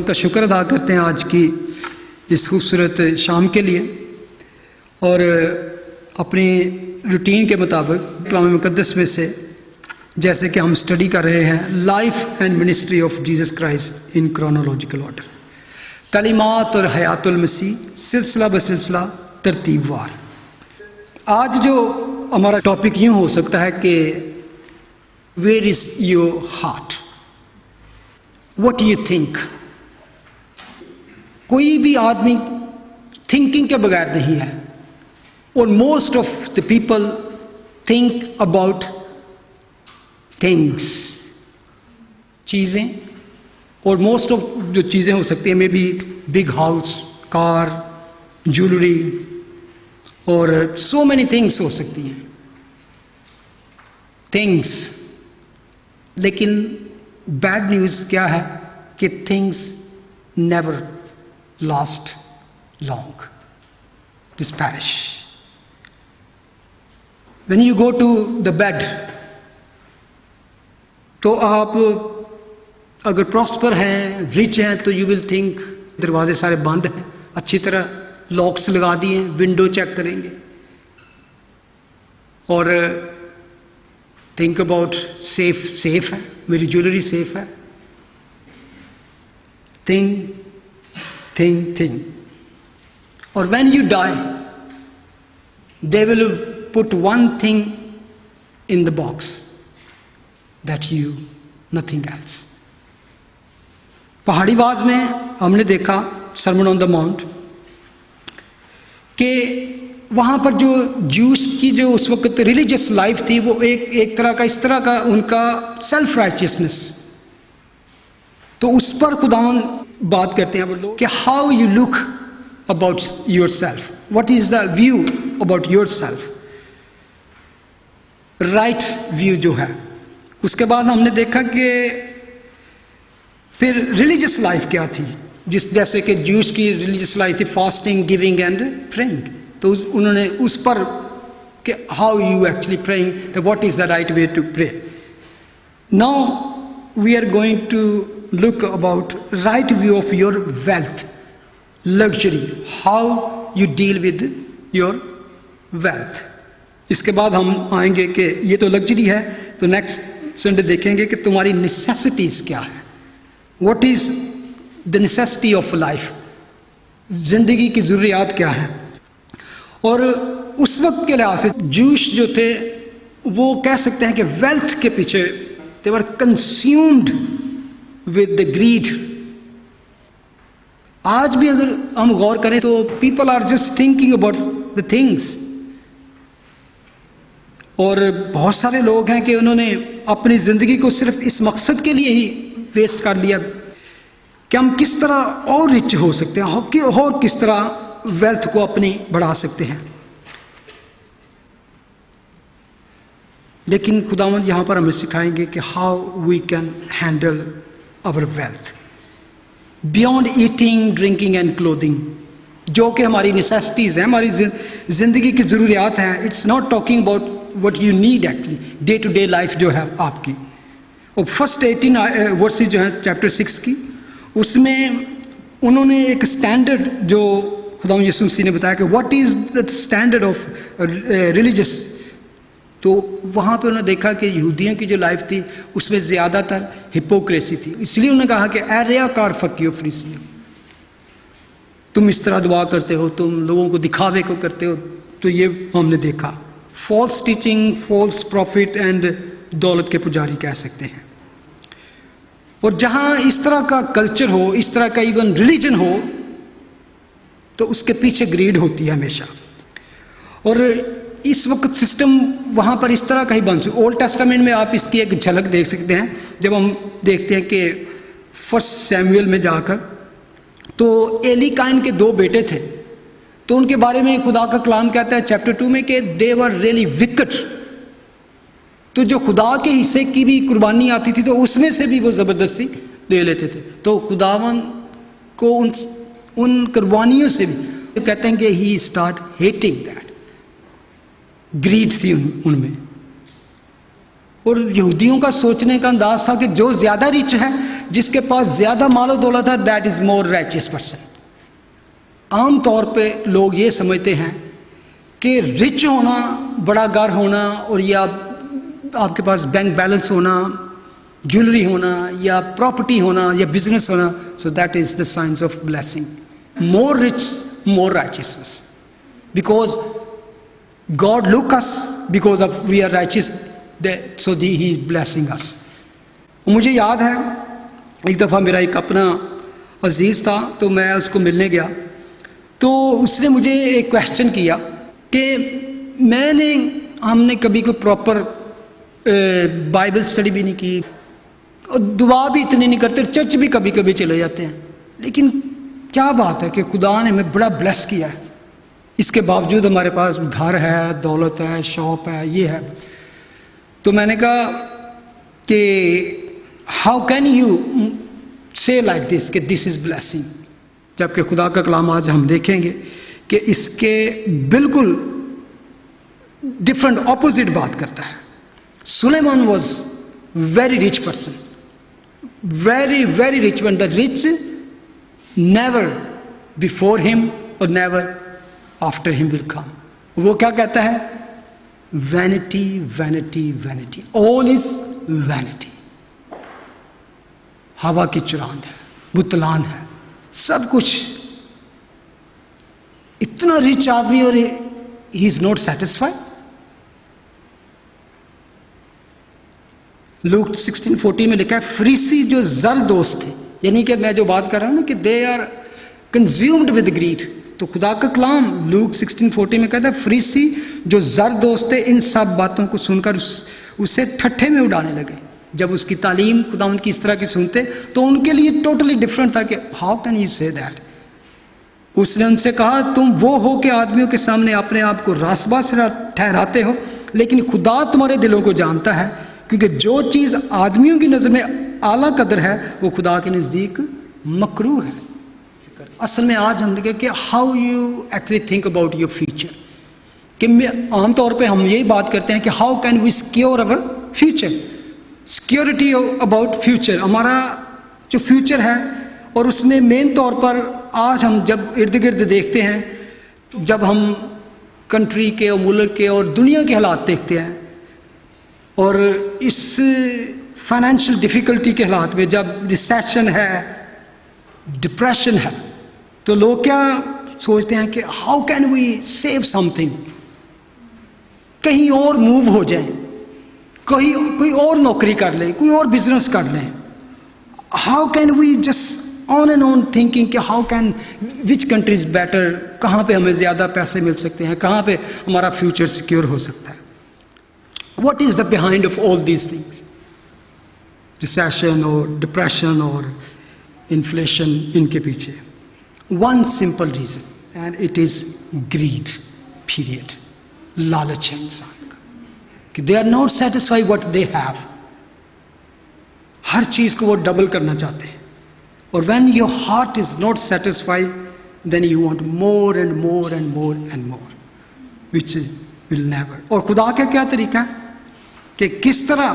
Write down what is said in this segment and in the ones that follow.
का शुक्र अदा करते हैं आज की इस खूबसूरत शाम के लिए, और अपनी रूटीन के मुताबिक कलाम मुक़द्दस में से जैसे कि हम स्टडी कर रहे हैं life and ministry of Jesus Christ in chronological order, तालीमात और हयातुल मसीह सिलसिला बसिलसिला तरतीबवार। आज जो हमारा टॉपिक यूँ हो सकता है कि where is your heart, what you think. कोई भी आदमी थिंकिंग के बगैर नहीं है, और most of the people think about things, चीज़ें, और मोस्ट ऑफ जो चीज़ें हो सकती हैं may be big house, car, jewellery और सो मैनी थिंग्स हो सकती हैं, थिंग्स। लेकिन बैड न्यूज़ क्या है कि things never last long, this perish. When you go to the bed, तो आप अगर प्रॉस्पर हैं, रिच हैं, तो यू विल थिंक दरवाजे सारे बंद हैं, अच्छी तरह लॉक्स लगा दिए, विंडो चेक करेंगे और थिंक अबाउट सेफ है, मेरी ज्वेलरी सेफ है। थिंक। और when you die, they will put one thing in the box, that you, nothing else. पहाड़ी बाज में हमने देखा सरमन ऑन द माउंट कि वहाँ पर जो ज्यूस की जो उस वक्त रिलीजियस लाइफ थी, वो एक तरह का, इस तरह का उनका सेल्फ राइचियसनेस, तो उस पर खुदावन बात करते हैं वो लोग कि how you look about your self, what is the view about your self, right view जो है। उसके बाद हमने देखा कि फिर रिलीजियस लाइफ क्या थी, जैसे कि ज्यूस की रिलीजियस लाइफ थी फास्टिंग, गिविंग एंड प्रेइंग, तो उन्होंने उस पर कि how you actually praying, that what is the right way to pray. Now we are going to look about right view of your wealth, luxury, how you deal with your wealth. इसके बाद हम आएंगे कि ये तो luxury है, तो next Sunday देखेंगे कि तुम्हारी नेसेसिटीज क्या है, what is the necessity of life, जिंदगी की जरूरियात क्या है। और उस वक्त के लिहाज से जूश जो थे वो कह सकते हैं कि वेल्थ के पीछे they were consumed with the greed. आज भी अगर हम गौर करें तो people are just thinking about the things, और बहुत सारे लोग हैं कि उन्होंने अपनी ज़िंदगी को सिर्फ इस मकसद के लिए ही वेस्ट कर लिया कि हम किस तरह और रिच हो सकते हैं, और किस तरह वेल्थ को अपनी बढ़ा सकते हैं। लेकिन खुदावंद यहाँ पर हमें सिखाएंगे कि how we can handle our wealth beyond eating, drinking and clothing, जो कि हमारी नेसेसिटीज़ हैं, हमारी ज़िंदगी की ज़रूरियात हैं। It's not talking about what you need actually, day to day life जो है आपकी। और फर्स्ट 18 वर्सेस जो हैं चैप्टर 6 की, उसमें उन्होंने एक स्टैंडर्ड जो खुदा यीशु मसीह ने बताया कि what is the standard of religious, तो वहाँ पे उन्होंने देखा कि यहूदियों की जो लाइफ थी उसमें ज़्यादातर हिपोक्रेसी थी। इसलिए उन्होंने कहा कि अर्याकार फकीयो फरीसियों, तुम इस तरह दुआ करते हो, तुम लोगों को दिखावे को करते हो। तो ये हमने देखा false teaching, false profit and दौलत के पुजारी कह सकते हैं। और जहाँ इस तरह का कल्चर हो, इस तरह का इवन रिलीजन हो, तो उसके पीछे ग्रीड होती है हमेशा। और इस वक्त सिस्टम वहाँ पर इस तरह का ही बन सकता। ओल्ड टेस्टामेंट में आप इसकी एक झलक देख सकते हैं, जब हम देखते हैं कि फर्स्ट सैमुएल में जाकर, तो एली काइन के 2 बेटे थे, तो उनके बारे में खुदा का कलाम कहता है चैप्टर 2 में कि दे वर रियली विकेट। तो जो खुदा के हिस्से की भी कुर्बानी आती थी तो उसमें से भी वो ज़बरदस्ती ले लेते थे। तो खुदावन को उन कुर्बानियों से भी तो कहते हैं कि ही स्टार्ट हेटिंग दैट, ग्रीड थी उनमें। और यहूदियों का सोचने का अंदाज था कि जो ज़्यादा रिच है जिसके पास ज़्यादा मालो दौलत है, that is more righteous person. आम तौर पे लोग ये समझते हैं कि रिच होना, बड़ा घर होना, और या आपके पास बैंक बैलेंस होना, ज्वेलरी होना, या प्रॉपर्टी होना, या बिजनेस होना, so that is the science of blessing. More rich, more righteousness, because God look us because of we are righteous, so he is blessing us. मुझे याद है एक दफ़ा मेरा एक अपना अजीज़ था, तो मैं उसको मिलने गया, तो उसने मुझे एक क्वेश्चन किया कि हमने कभी कोई प्रॉपर बाइबल स्टडी भी नहीं की, और दुआ भी इतनी नहीं करते, चर्च भी कभी कभी चले जाते हैं, लेकिन क्या बात है कि खुदा ने हमें बड़ा ब्लेस किया है, इसके बावजूद हमारे पास घर है, दौलत है, शॉप है, ये है। तो मैंने कहा कि हाउ कैन यू से लाइक दिस कि दिस इज़ ब्लेसिंग, जबकि खुदा का कलाम आज हम देखेंगे कि इसके बिल्कुल डिफरेंट ऑपोजिट बात करता है। सुलेमान was very rich person, very very rich, but the rich never before him और never after him will come. वो क्या कहता है? Vanity vanity vanity, all is vanity. हवा की चुरांद है, बुतलान है, सब कुछ। इतना रिच आदमी और he is not satisfied. Look 16:40 में लिखा है, फरीसी जो जर दोस्त थे, यानी कि मैं जो बात कर रहा हूं ना कि they are consumed with greed, तो खुदा का कलाम लूक 16:40 में कहता है, फरीसी जो जर दोस्त थे इन सब बातों को सुनकर उसे ठट्ठे में उड़ाने लगे। जब उसकी तालीम खुदावंद की इस तरह की सुनते तो उनके लिए टोटली डिफरेंट था कि how can you say that. उसने उनसे कहा, तुम वो हो कि आदमियों के सामने अपने आप को रासबाज ठहराते हो, लेकिन खुदा तुम्हारे दिलों को जानता है, क्योंकि जो चीज़ आदमियों की नज़र में आला कदर है वो खुदा के नज़दीक मकरूह है। असल में आज हम देखें कि how you actually think about your future, कि आमतौर पे हम यही बात करते हैं कि how can we secure our future, security about future, हमारा जो फ्यूचर है। और उसमें मेन तौर पर आज हम जब इर्द गिर्द देखते हैं, तो जब हम कंट्री के और मुल्क के और दुनिया के हालात देखते हैं, और इस फाइनेंशियल डिफ़िकल्टी के हालात में जब रिसेशन है, डिप्रेशन है, तो लोग क्या सोचते हैं कि how can we save something, कहीं और मूव हो जाए, कोई और नौकरी कर लें, कोई और बिजनेस कर लें। How can we just on and on thinking कि how can which country is better, कहाँ पे हमें ज़्यादा पैसे मिल सकते हैं, कहाँ पे हमारा फ्यूचर सिक्योर हो सकता है। What is the behind of all these things, recession और डिप्रेशन और इन्फ्लेशन, इनके पीछे one simple reason, and it is greed, period. लालच है इंसान का कि they are not satisfied what they have, हर चीज़ को वो डबल करना चाहते हैं। और when your heart is not satisfied, then you want more and more and more and more, which will never. और खुदा का क्या तरीका है कि किस तरह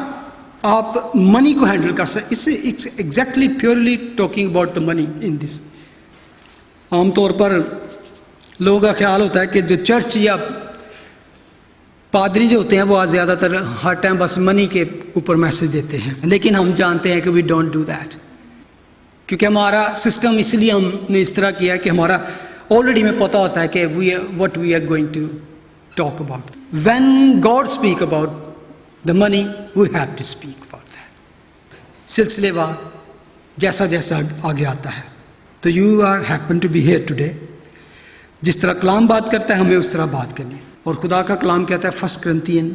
आप मनी को हैंडल कर सकते, इससे it's exactly purely talking about the money in this. आमतौर पर लोगों का ख्याल होता है कि जो चर्च या पादरी जो होते हैं वो आज ज़्यादातर हर टाइम बस मनी के ऊपर मैसेज देते हैं, लेकिन हम जानते हैं कि वी डोंट डू दैट, क्योंकि हमारा सिस्टम इसलिए हमने इस तरह किया कि हमारा ऑलरेडी में पता होता है कि what we are going to talk about. When God speak about the money, we have to speak about that. सिलसिलेवार जैसा जैसा आगे आता है, तो you are happen to be here today. जिस तरह कलाम बात करता है हमें उस तरह बात करनी है। और खुदा का कलाम कहता है 1 Corinthians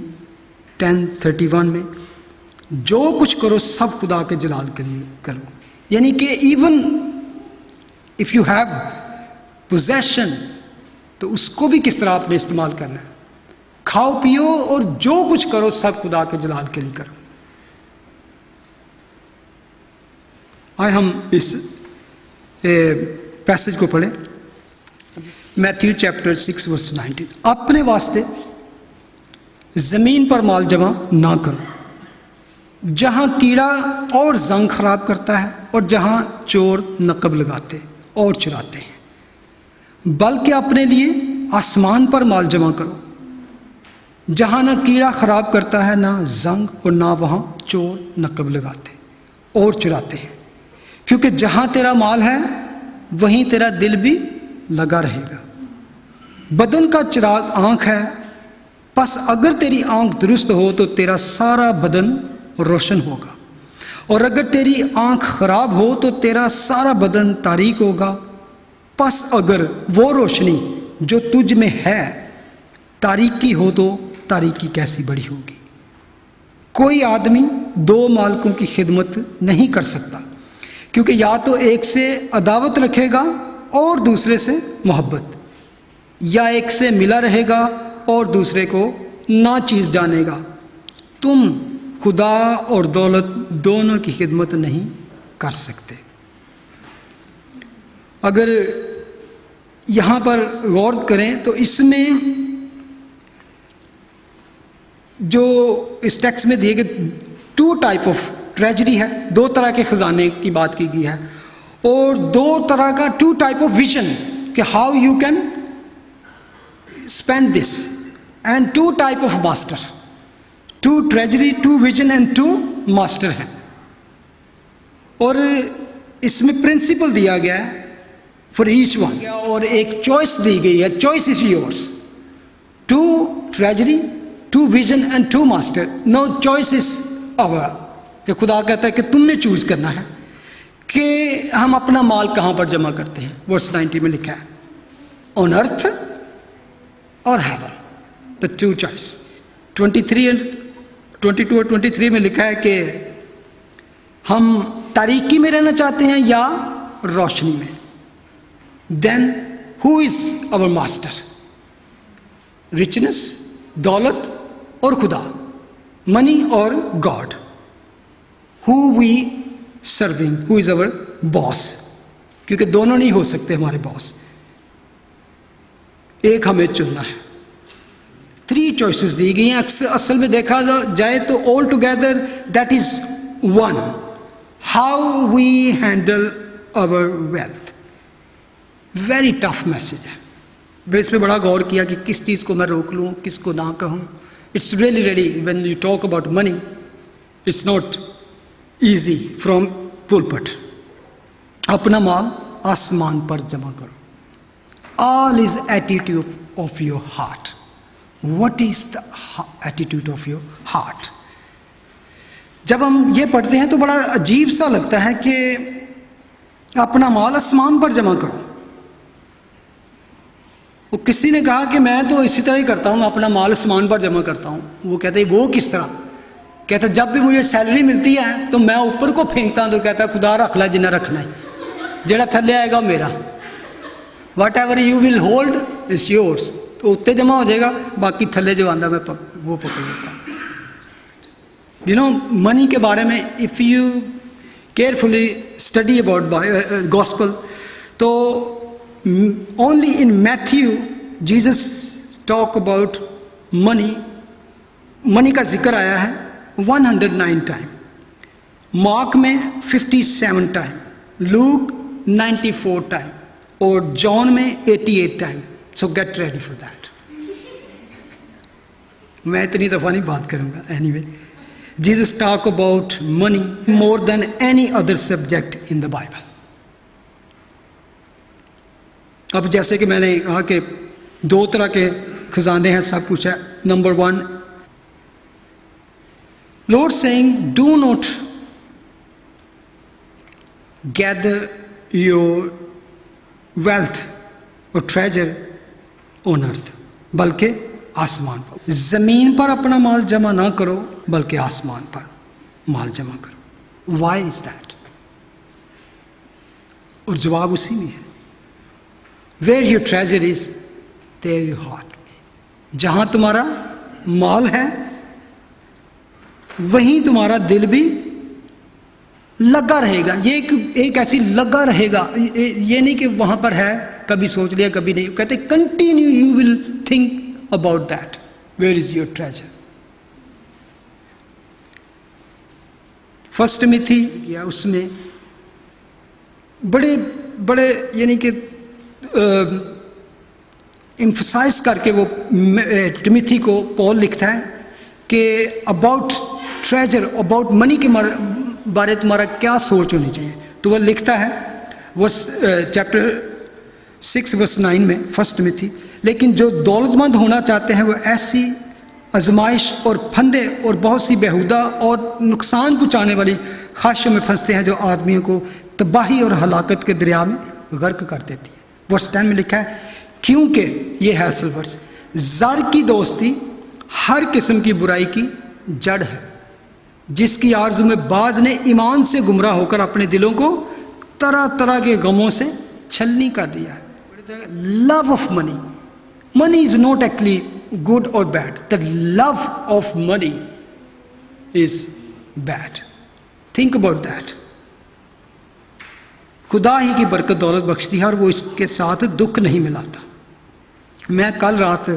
10:31 में, जो कुछ करो सब खुदा के जलाल के लिए करो। यानी कि even if you have possession, तो उसको भी किस तरह आपने इस्तेमाल करना है। खाओ पियो और जो कुछ करो सब खुदा के जलाल के लिए करो। आए हम इस पैसेज को पढ़ें, मैथ्यू चैप्टर 6:19। अपने वास्ते जमीन पर माल जमा ना करो, जहां कीड़ा और जंग खराब करता है और जहां चोर नकब लगाते और चुराते हैं। बल्कि अपने लिए आसमान पर माल जमा करो, जहां ना कीड़ा खराब करता है, ना जंग, और ना वहां चोर नकब लगाते और चुराते हैं। क्योंकि जहां तेरा माल है वहीं तेरा दिल भी लगा रहेगा। बदन का चिराग आंख है, बस अगर तेरी आंख दुरुस्त हो तो तेरा सारा बदन रोशन होगा, और अगर तेरी आंख खराब हो तो तेरा सारा बदन तारीक होगा। बस अगर वो रोशनी जो तुझ में है तारीकी हो तो तारीकी कैसी बड़ी होगी। कोई आदमी दो मालिकों की खिदमत नहीं कर सकता, क्योंकि या तो एक से अदावत रखेगा और दूसरे से मोहब्बत, या एक से मिला रहेगा और दूसरे को ना चीज जानेगा। तुम खुदा और दौलत दोनों की खिदमत नहीं कर सकते। अगर यहां पर गौर करें तो इसमें जो इस टेक्स्ट में दिए गए 2 टाइप ऑफ ट्रेजडी है, 2 तरह के खजाने की बात की गई है, और 2 तरह का 2 टाइप ऑफ विजन कि how you can spend this, and 2 type of master, 2 tragedy, 2 vision and 2 master है। और इसमें प्रिंसिपल दिया गया है फॉर ईच वन, और एक चॉइस दी गई है, choice is yours. 2 tragedy, 2 vision and 2 master, no choice is our. कि खुदा कहता है कि तुमने चूज करना है कि हम अपना माल कहां पर जमा करते हैं। वर्स 90 में लिखा है ऑन अर्थ और हेवन, द 2 चॉइस। 22 और 23 में लिखा है कि हम तारीकी में रहना चाहते हैं या रोशनी में। Then who is our master? Richness, दौलत और खुदा, मनी और God. Who we serving, who is our boss? क्योंकि दोनों नहीं हो सकते हमारे बॉस, एक हमें चुनना है। 3 चॉइसेस दी गई हैं। असल में देखा जाए तो all together that is 1, how we handle our wealth. Very tough message है। मैं इस पर बड़ा गौर किया कि किस चीज़ को मैं रोक लूँ, किसको ना कहूँ। It's really when you talk about money, it's not easy from pulpit. अपना माल आसमान पर जमा करो। All is attitude of your heart. What is the attitude of your heart? जब हम ये पढ़ते हैं तो बड़ा अजीब सा लगता है कि अपना माल आसमान पर जमा करो। वो किसी ने कहा कि मैं तो इसी तरह ही करता हूँ, मैं अपना माल आसमान पर जमा करता हूँ। वो कहते वो किस तरह? कहता जब भी मुझे सैलरी मिलती है तो मैं ऊपर को फेंकता हूँ, तो कहता खुदा रख ला जिन्हें रखना है, जेड़ा थले आएगा मेरा। What ever you will hold is yours. तो उत्ते जमा हो जाएगा, बाकी थले जो आंदा मैं वो पकड़ लेता हूँ। यू नो मनी के बारे में if you carefully study about gospel, तो only in Matthew Jesus talk about money, money का जिक्र आया है 109 टाइम, मार्क में 57 टाइम, लूक 94 टाइम और जॉन में 88 time. So get ready for that. मैं इतनी दफा नहीं बात करूंगा। Anyway, Jesus talk about money more than any other subject in the Bible. अब जैसे कि मैंने कहा कि 2 तरह के खजाने हैं, सब कुछ है। Number 1, Lord saying, do not gather your wealth or treasure on earth, बल्कि आसमान पर। जमीन पर अपना माल जमा ना करो, बल्कि आसमान पर माल जमा करो। Why is that? और जवाब उसी में है, Where your treasure is, there your heart. जहां तुम्हारा माल है वहीं तुम्हारा दिल भी लगा रहेगा। ये एक ऐसी लगा रहेगा, ये नहीं कि वहां पर है, कभी सोच लिया कभी नहीं। कहते continue you will think about that, where is your treasure. First में थी या उसमें बड़े बड़े यानी कि एम्फसाइज करके वो टिमोथी को पॉल लिखता है कि अबाउट ट्रेजर, अबाउट मनी के बारे तुम्हारा क्या सोच होनी चाहिए। तो वह लिखता है वर्स चैप्टर 6 वर्स 9 में, फर्स्ट टिमोथी, लेकिन जो दौलतमंद होना चाहते हैं वो ऐसी आजमाइश और फंदे और बहुत सी बेहुदा और नुकसान पहुँचाने वाली ख्वाहिशों में फंसते हैं जो आदमियों को तबाही और हलाकत के दरिया में गर्क कर देती है। वर्स 10 में लिखा है, क्योंकि ये है असल वर्स, ज़र की दोस्ती हर किस्म की बुराई की जड़ है, जिसकी आरजू में बाज ने ईमान से गुमराह होकर अपने दिलों को तरह तरह के गमों से छलनी कर दिया है। Love of money, money is not actually good और bad, the love of money is bad. Think about that. खुदा ही की बरकत दौलत बख्शती है और वो इसके साथ दुख नहीं मिलाता। मैं कल रात,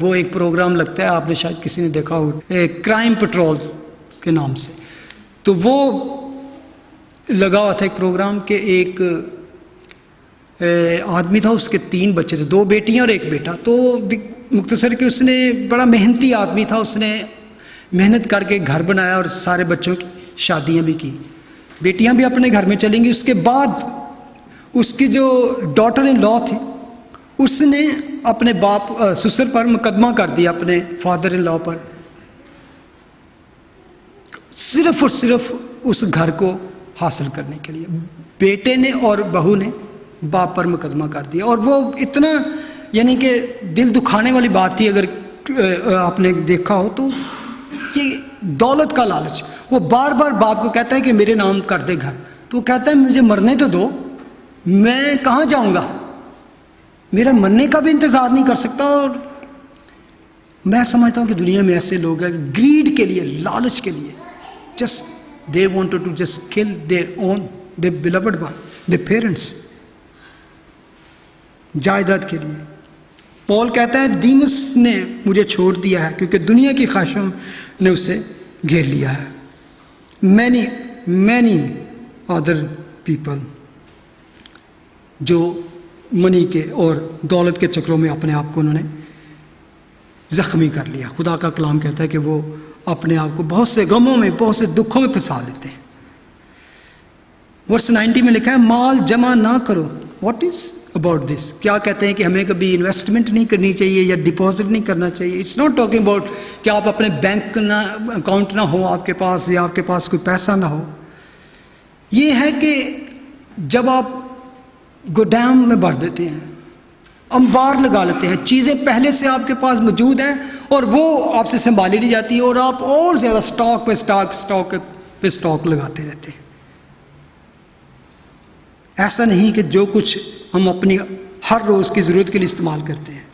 वो एक प्रोग्राम लगता है, आपने शायद किसी ने देखा हो, क्राइम पेट्रोल के नाम से, तो वो लगा हुआ था एक प्रोग्राम के एक आदमी था, उसके 3 बच्चे थे, 2 बेटियां और 1 बेटा। तो मुख्तसर के उसने, बड़ा मेहनती आदमी था, उसने मेहनत करके घर बनाया और सारे बच्चों की शादियां भी की, बेटियां भी अपने घर में चलेंगी। उसके बाद उसकी जो डॉटर इन लॉ थी, उसने अपने बाप ससुर पर मुकदमा कर दिया, अपने फादर इन लॉ पर, सिर्फ और सिर्फ उस घर को हासिल करने के लिए। बेटे ने और बहू ने बाप पर मुकदमा कर दिया, और वो इतना यानी कि दिल दुखाने वाली बात थी। अगर आपने देखा हो तो ये दौलत का लालच, वो बार बार बाप को कहता है कि मेरे नाम कर दे घर, तो वो कहता है मुझे मरने तो दो, मैं कहाँ जाऊंगा, मेरा मरने का भी इंतजार नहीं कर सकता। और मैं समझता हूँ कि दुनिया में ऐसे लोग हैं, ग्रीड के लिए, लालच के लिए, just they wanted to just kill their own, their beloved one, their parents, जायदाद के लिए। पॉल कहता है दीमस ने मुझे छोड़ दिया है क्योंकि दुनिया की ख्वाहिशों ने उसे घेर लिया है। मैनी मैनी अदर पीपल जो मनी के और दौलत के चक्रों में अपने आप को उन्होंने जख्मी कर लिया। खुदा का कलाम कहता है कि वो अपने आप को बहुत से गमों में, बहुत से दुखों में फंसा लेते हैं। वर्स 90 में लिखा है माल जमा ना करो। What is about this? क्या कहते हैं कि हमें कभी इन्वेस्टमेंट नहीं करनी चाहिए या डिपॉजिट नहीं करना चाहिए। इट्स नॉट टॉकिंग अबाउट कि आप अपने बैंक ना अकाउंट ना हो आपके पास, या आपके पास कोई पैसा ना हो। ये है कि जब आप गोदाम में भर देते हैं, अंबार लगा लेते हैं, चीज़ें पहले से आपके पास मौजूद हैं और वो आपसे संभाली नहीं जाती, और आप और ज़्यादा स्टॉक पे स्टॉक लगाते रहते हैं। ऐसा नहीं कि जो कुछ हम अपनी हर रोज़ की ज़रूरत के लिए इस्तेमाल करते हैं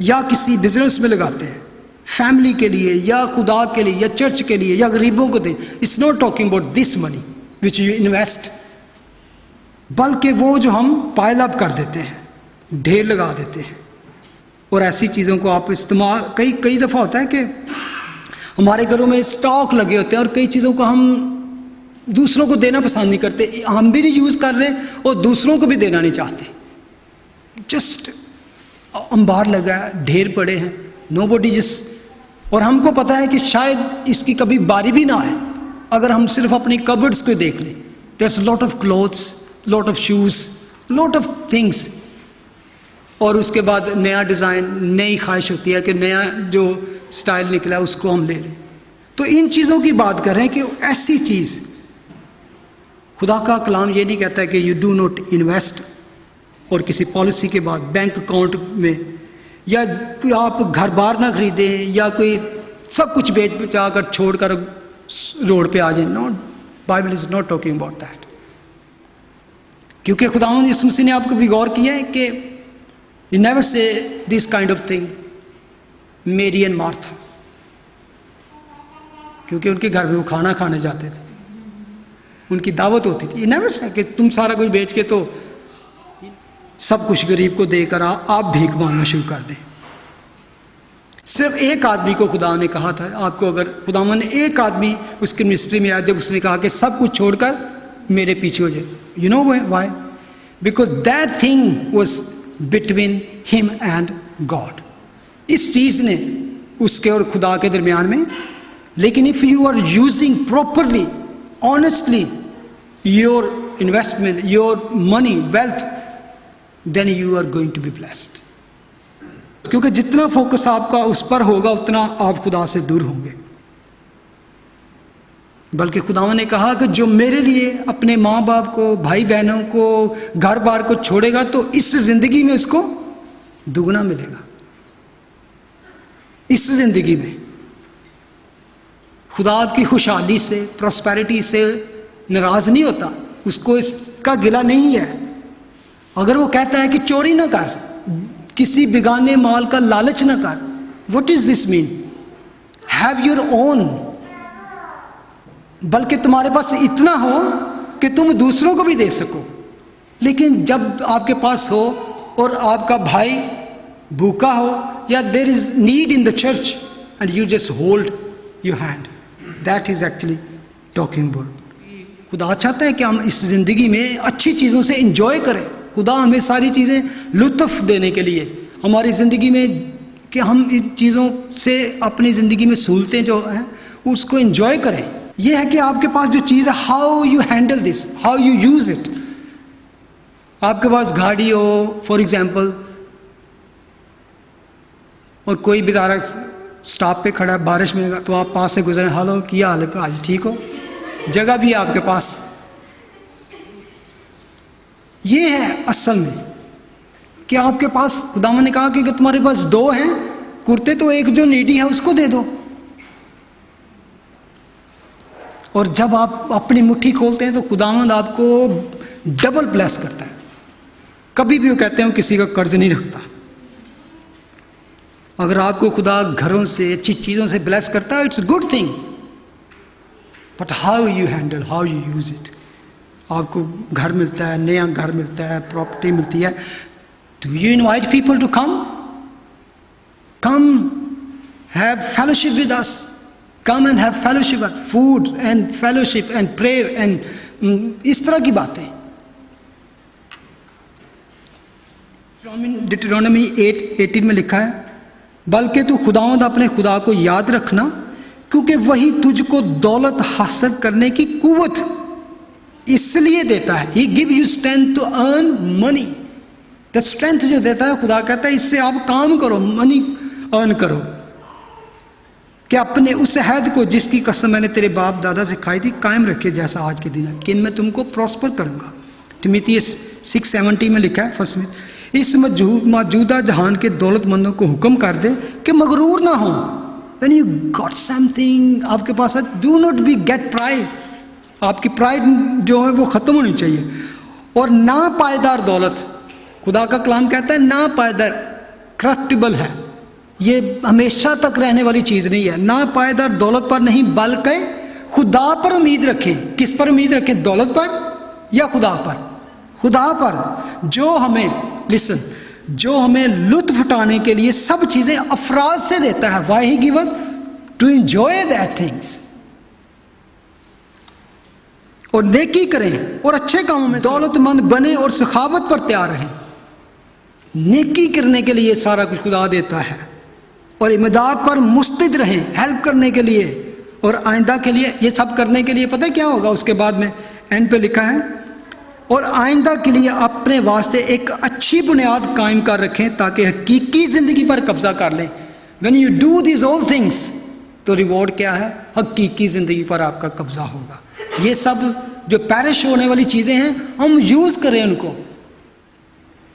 या किसी बिजनेस में लगाते हैं, फैमिली के लिए या खुदा के लिए या चर्च के लिए या गरीबों को दें। It's not talking about this money which you invest, बल्कि वो जो हम पाइल अप कर देते हैं, ढेर लगा देते हैं। और ऐसी चीज़ों को आप इस्तेमाल, कई दफ़ा होता है कि हमारे घरों में स्टॉक लगे होते हैं और कई चीज़ों को हम दूसरों को देना पसंद नहीं करते, हम भी नहीं यूज़ कर रहे और दूसरों को भी देना नहीं चाहते। जस्ट अंबार लगा है, ढेर पड़े हैं, नोबडी जस्ट, और हमको पता है कि शायद इसकी कभी बारी भी ना आए। अगर हम सिर्फ अपनी कबर्ड्स को देख लें, there's lot of clothes, lot of shoes, lot of things, और उसके बाद नया डिज़ाइन, नई ख्वाहिश होती है कि नया जो स्टाइल निकला है उसको हम ले लें। तो इन चीज़ों की बात कर रहे हैं कि ऐसी चीज़, खुदा का कलाम ये नहीं कहता है कि यू डू नॉट इन्वेस्ट, और किसी पॉलिसी के बाद बैंक अकाउंट में, या आप घर बार ना खरीदें या कोई सब कुछ बेच बचाकर छोड़कर रोड पे आ जाए। Not, Bible is not talking about that. क्योंकि खुदावंद यीशु मसीह ने आपको भी गौर किया है कि you never say this kind of thing मेरी एंड मार्था, क्योंकि उनके घर में वो खाना खाने जाते थे, उनकी दावत होती थी। नेवर से कि तुम सारा कुछ बेच के तो सब कुछ गरीब को देकर आप भीख मांगना शुरू कर दें। सिर्फ एक आदमी को खुदा ने कहा था, आपको अगर खुदा ने एक आदमी उसकी मिनिस्ट्री में आया जब उसने कहा कि सब कुछ छोड़कर मेरे पीछे हो जाए, you know why? Because that thing was between him and God. इस चीज ने उसके और खुदा के दरमियान में. लेकिन if you are using properly, honestly your investment, your money, wealth, then you are going to be blessed. क्योंकि जितना फोकस आपका उस पर होगा उतना आप खुदा से दूर होंगे. बल्कि खुदावंद ने कहा कि जो मेरे लिए अपने माँ बाप को, भाई बहनों को, घर बार को छोड़ेगा तो इस जिंदगी में उसको दुगना मिलेगा. इस जिंदगी में खुदा आपकी खुशहाली से, प्रॉस्पेरिटी से नाराज नहीं होता. उसको इसका गिला नहीं है. अगर वो कहता है कि चोरी ना कर, किसी बिगाने माल का लालच ना कर, what is this mean? Have your own. बल्कि तुम्हारे पास इतना हो कि तुम दूसरों को भी दे सको. लेकिन जब आपके पास हो और आपका भाई भूखा हो या there is need in the church and you just hold your hand, that is actually talking about. खुदा चाहता है कि हम इस जिंदगी में अच्छी चीज़ों से इंजॉय करें. खुदा हमें सारी चीज़ें लुत्फ देने के लिए हमारी ज़िंदगी में, कि हम इन चीज़ों से अपनी ज़िंदगी में सहूलतें जो हैं उसको इंजॉय करें. यह है कि आपके पास जो चीज़ है, how you handle this, how you use it. आपके पास गाड़ी हो फॉर एग्जाम्पल, और कोई बेचारा स्टॉप पे खड़ा है बारिश में, तो आप पास से गुजरे, हेलो क्या हाल है, आज ठीक हो? जगह भी है आपके पास. ये है असल में कि आपके पास, खुदावंद ने कहा कि तुम्हारे पास 2 हैं कुर्ते, तो एक जो नीडी है उसको दे दो. और जब आप अपनी मुट्ठी खोलते हैं तो खुदावंद आपको डबल ब्लेस करता है. कभी भी वो कहते हैं किसी का कर्ज नहीं रखता. अगर आपको खुदा घरों से, अच्छी चीज़ों से ब्लेस करता है, it's good thing. But how you handle, how you use it. आपको घर मिलता है, नया घर मिलता है, प्रॉपर्टी मिलती है. Do you invite people to come have fellowship with us, come and have fellowship, food and fellowship and prayer एंड इस तरह की बातें. डिट्रोनॉमी 8:18 में लिखा है, बल्कि तू खुदावंद अपने खुदा को याद रखना, क्योंकि वही तुझको दौलत हासिल करने की कुव्वत इसलिए देता है. He give you strength to earn money. The strength जो देता है, खुदा कहता है इससे आप काम करो, मनी अर्न करो, कि अपने उस अहद को जिसकी कसम मैंने तेरे बाप दादा से खाई थी कायम रखे, जैसा आज के दिन है, कि मैं तुमको प्रॉस्पर करूंगा. तिमुथियुस 6:17 में लिखा है फर्स्ट में, इस मौजूदा जहान के दौलतमंदों को हुक्म कर दे कि मगरूर ना हो. When you got something आपके पास है, do not be get pride. आपकी प्राइड जो है वो ख़त्म होनी चाहिए. और ना पायदार दौलत, खुदा का कलाम कहता है ना पायदार, करप्टिबल है, ये हमेशा तक रहने वाली चीज़ नहीं है. ना पायदार दौलत पर नहीं, बल्कि खुदा पर उम्मीद रखें. किस पर उम्मीद रखें? दौलत पर या खुदा पर? खुदा पर, जो हमें, लिसन, जो हमें लुत्फ उठाने के लिए सब चीज़ें अफराज से देता है. Why he give us to enjoy that things. और नेकी करें और अच्छे कामों में दौलतमंद बने और सखावत पर तैयार रहें. नेकी करने के लिए सारा कुछ खुदा देता है. और इमदाद पर मुस्तैद रहें, हेल्प करने के लिए और आइंदा के लिए. ये सब करने के लिए पता है क्या होगा? उसके बाद में एंड पे लिखा है, और आइंदा के लिए अपने वास्ते एक अच्छी बुनियाद कायम कर रखें ताकि हकीकी ज़िंदगी पर कब्जा कर लें. When you do this all things, तो रिवॉर्ड क्या है? हकीकी ज़िंदगी पर आपका कब्जा होगा. ये सब जो पैरिश होने वाली चीज़ें हैं, हम यूज़ करें उनको.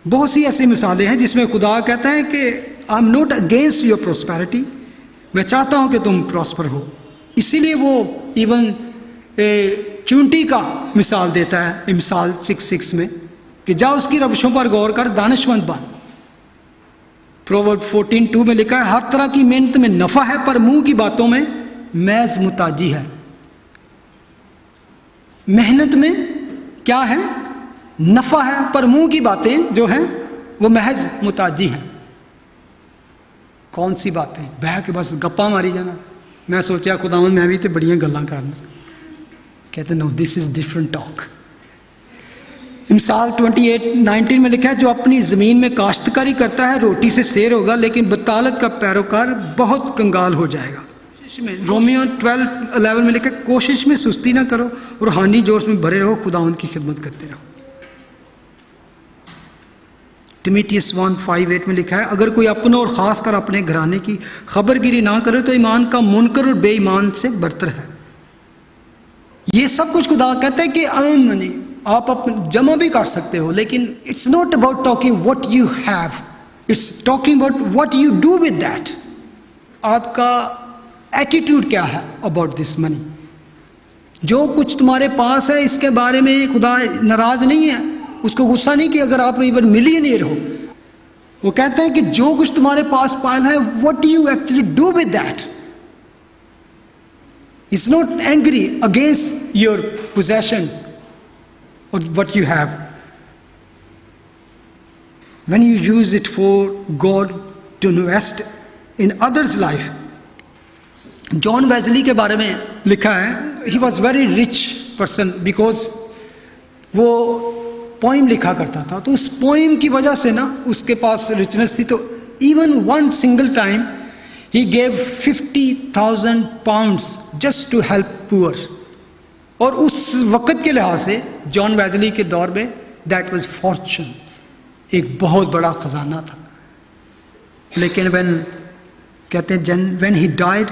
बहुत सी ऐसी मिसालें हैं जिसमें खुदा कहता है कि I am not against your prosperity, मैं चाहता हूँ कि तुम प्रॉस्पर हो. इसीलिए वो इवन चूंटी का मिसाल देता है मिसाल 6:6 में, कि जा उसकी रविशों पर गौर कर, दानिशमंद बन. प्रोवर्ब 14:2 में लिखा है, हर तरह की मेहनत में नफ़ा है, पर मुंह की बातों में महज मुताजी है. मेहनत में क्या है? नफ़ा है, पर मुंह की बातें जो हैं वो महज मुताजी हैं. कौन सी बातें? बह के बस गप्पा मारी जाना. मैं सोचा खुदावन मैं भी तो बड़ियां गल्लां करना. कहते no, this is different talk. मिसाल 28:19 में लिखा है, जो अपनी ज़मीन में काश्तकारी करता है रोटी से सैर होगा, लेकिन बतालत का पैरोकार बहुत कंगाल हो जाएगा। रोमियो 12:11 में लिखा है, कोशिश में सुस्ती ना करो, रूहानी जोश में भरे रहो, खुदा उनकी खिदमत करते रहो। तिमिथियुस 1:5-8 में लिखा है, अगर कोई अपनों और ख़ासकर अपने घराने की खबरगिरी ना करे तो ईमान का मुनकर और बेईमान से बरतर है। ये सब कुछ खुदा कहता है कि अर्न मनी आप अपने जमा भी कर सकते हो, लेकिन it's not about talking what you have, it's talking about what you do with that. आपका एटीट्यूड क्या है अबाउट दिस मनी। जो कुछ तुम्हारे पास है इसके बारे में खुदा नाराज नहीं है, उसको गुस्सा नहीं कि अगर आप इवन मिलियनियर हो। वो कहते हैं कि जो कुछ तुम्हारे पास पाया है, what you actually do with that. It's not angry against your possession or what you have. When you use it for God to invest in others' life. John Wesley के बारे में लिखा है, he was very rich person because वो poem लिखा करता था, तो उस पोइम की वजह से ना उसके पास रिचनेस थी। तो even one single time he gave 50,000 pounds just to help poor. और उस वक़्त के लिहाज से जॉन वेज़ली के दौर में दैट वाज फॉर्चून, एक बहुत बड़ा ख़जाना था। लेकिन कहते हैं व्हेन ही डाइड,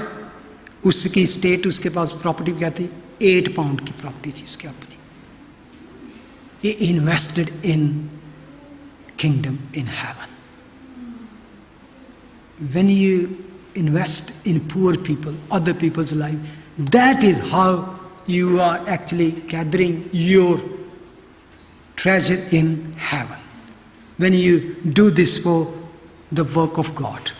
उसकी स्टेट, उसके पास प्रॉपर्टी क्या थी, 8 पाउंड की प्रॉपर्टी थी उसकी अपनी। He invested in kingdom in heaven. When you invest in poor people, other people's life, that is how you are actually gathering your treasure in heaven when you do this for the work of God.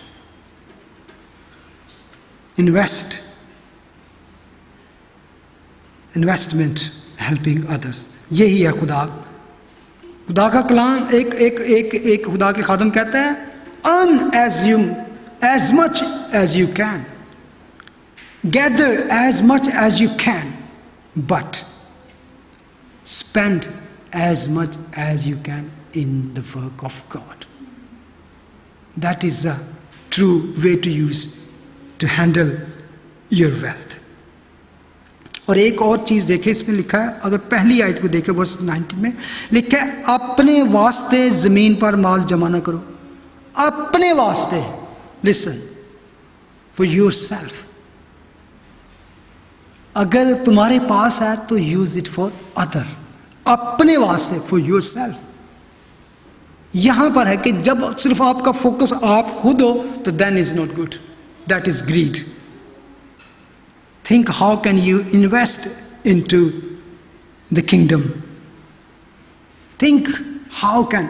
Investment helping others, यही है खुदा का कलाम। एक खुदा के खादम कहता है, earn as much as you can, gather as much as you can, but spend as much as you can in the work of God. That is a true way to use, to handle your wealth. और एक और चीज़ देखें, इसमें लिखा है, अगर पहली आयत को देखें वर्स 19 में लिखा है, अपने वास्ते ज़मीन पर माल जमा ना करो। अपने वास्ते, लिसन, फॉर योर सेल्फ। अगर तुम्हारे पास है तो यूज इट फॉर अदर, अपने वास्ते, फॉर योर सेल्फ। यहां पर है कि जब सिर्फ आपका फोकस आप खुद हो तो then is not good, that is greed. Think how can you invest in to the kingdom. Think how can,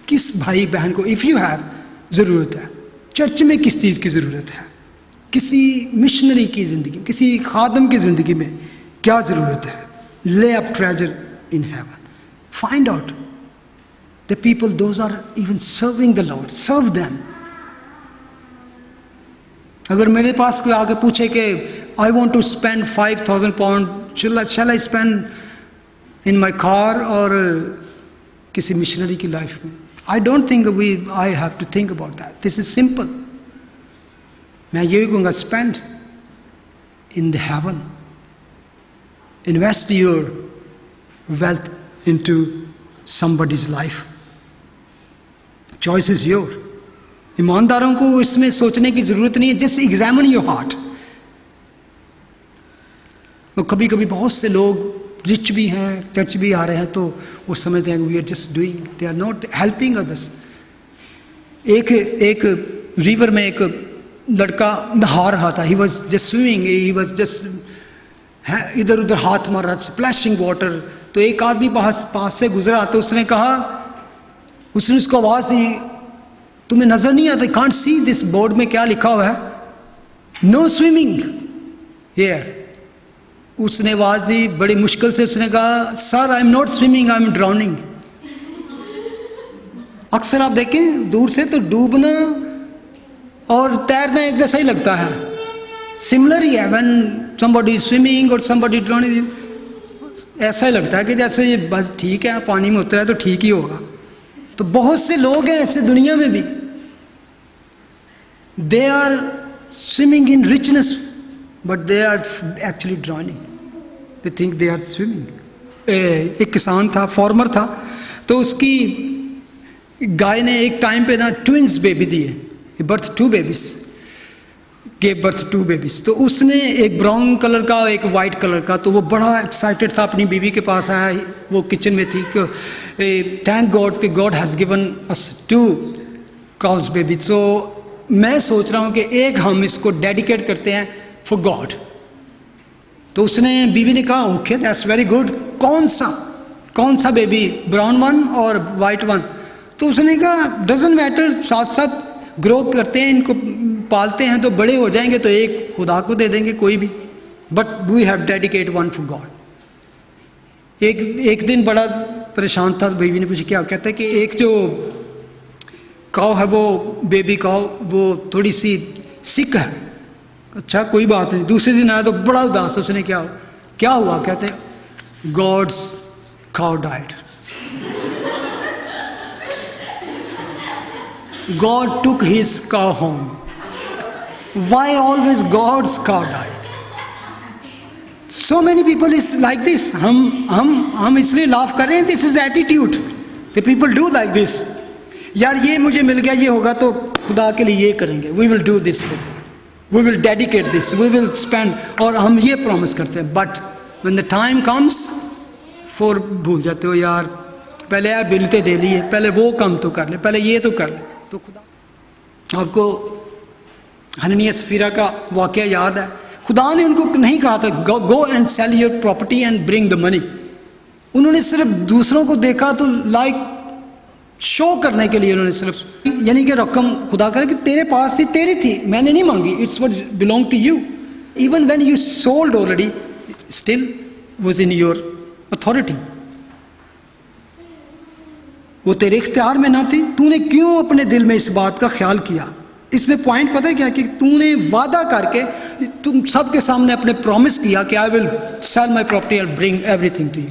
किस भाई बहन को, इफ यू हैव जरूरत है, चर्च में किस चीज की जरूरत है, किसी मिशनरी की ज़िंदगी में, किसी खादम की ज़िंदगी में क्या ज़रूरत है। Lay up treasure in heaven, find out the people those are even serving the Lord, serve them. अगर मेरे पास कोई आके पूछे कि I want to spend 5,000 pound, shall I spend in my car और किसी मिशनरी की लाइफ में, I don't think I have to think about that. This is simple. मैं यही कहूँगा, spend in the heaven, invest your wealth into somebody's life. Choice is your. ईमानदारों को इसमें सोचने की जरूरत नहीं है, जस्ट एग्जामिन योर हार्ट। तो कभी कभी बहुत से लोग रिच भी हैं, चर्च भी आ रहे हैं, तो वो समझते हैं we are just doing, they are not helping others. एक रिवर में एक लड़का नहा रहा था, he was just swimming, he was just इधर उधर हाथ मार रहा, स्प्लैशिंग वाटर। तो एक आदमी पास से गुजरा, तो उसने उसको आवाज़ दी, तुम्हें नजर नहीं आता, कांट सी दिस बोर्ड में क्या लिखा हुआ है, नो स्विमिंग हियर। उसने आवाज दी बड़ी मुश्किल से, उसने कहा sir I am not swimming, I am drowning. अक्सर आप देखें दूर से तो डूबना और तैरना एक जैसा ही लगता है, सिमिलर ही है। When somebody is swimming or somebody drowning, ऐसा ही लगता है कि जैसे ये बस ठीक है, पानी में उतरा है तो ठीक ही होगा। तो बहुत से लोग हैं ऐसे दुनिया में भी, they are swimming in richness but they are actually drowning, they think they are swimming. एक किसान था, फार्मर था, तो उसकी गाय ने एक टाइम पे ना ट्विंस बेबी दिए, birth 2 babies, gave birth 2 babies. तो उसने एक ब्राउन कलर का, एक वाइट कलर का, तो वो बड़ा एक्साइटेड था, अपनी बीवी के पास आया, वो किचन में थी कि थैंक गॉड कि God has given us 2 cows baby. तो मैं सोच रहा हूँ कि एक हम इसको डेडिकेट करते हैं फॉर गॉड। तो उसने, बीवी ने कहा ओके दैट्स वेरी गुड, कौन सा बेबी, ब्राउन वन और वाइट वन? तो उसने कहा डजंट मैटर, साथ साथ ग्रो करते हैं, इनको पालते हैं तो बड़े हो जाएंगे तो एक खुदा को दे देंगे कोई भी, but we have dedicate one for God. एक दिन बड़ा परेशान था, बीवी ने पूछा क्या? कहता है कि एक जो काऊ है, वो बेबी काऊ, वो थोड़ी सी सिक है। अच्छा कोई बात नहीं। दूसरे दिन आया तो बड़ा उदास, उसने क्या हुआ? कहते God's cow died, God took his cow home. Why always God's cow died? So many people is like this. हम इसलिए लाफ कर रहे हैं, this is attitude. The people do like this. यार ये मुझे मिल गया, ये होगा तो खुदा के लिए ये करेंगे. We will do this for God. We will dedicate this. We will spend. और हम ये प्रॉमिस करते हैं. But when the time comes, for भूल जाते हो यार, पहले आप बिलते दे लिए, पहले वो काम तो कर ले, पहले ये तो कर ले. तो खुदा, आपको हननिया सफीरा का वाकया याद है? खुदा ने उनको नहीं कहा था go and sell your property and bring the money. उन्होंने सिर्फ दूसरों को देखा तो लाइक शो करने के लिए उन्होंने सिर्फ, यानी कि रकम खुदा करे कि तेरे पास थी, तेरी थी, मैंने नहीं मांगी, it's what belong to you. Even when you sold already, still was in your authority. वो तेरे इख्तियार में ना थी, तूने क्यों अपने दिल में इस बात का ख्याल किया? इसमें पॉइंट पता है क्या? कि तूने वादा करके तुम सबके सामने अपने प्रॉमिस किया कि I will sell my property and bring everything to you.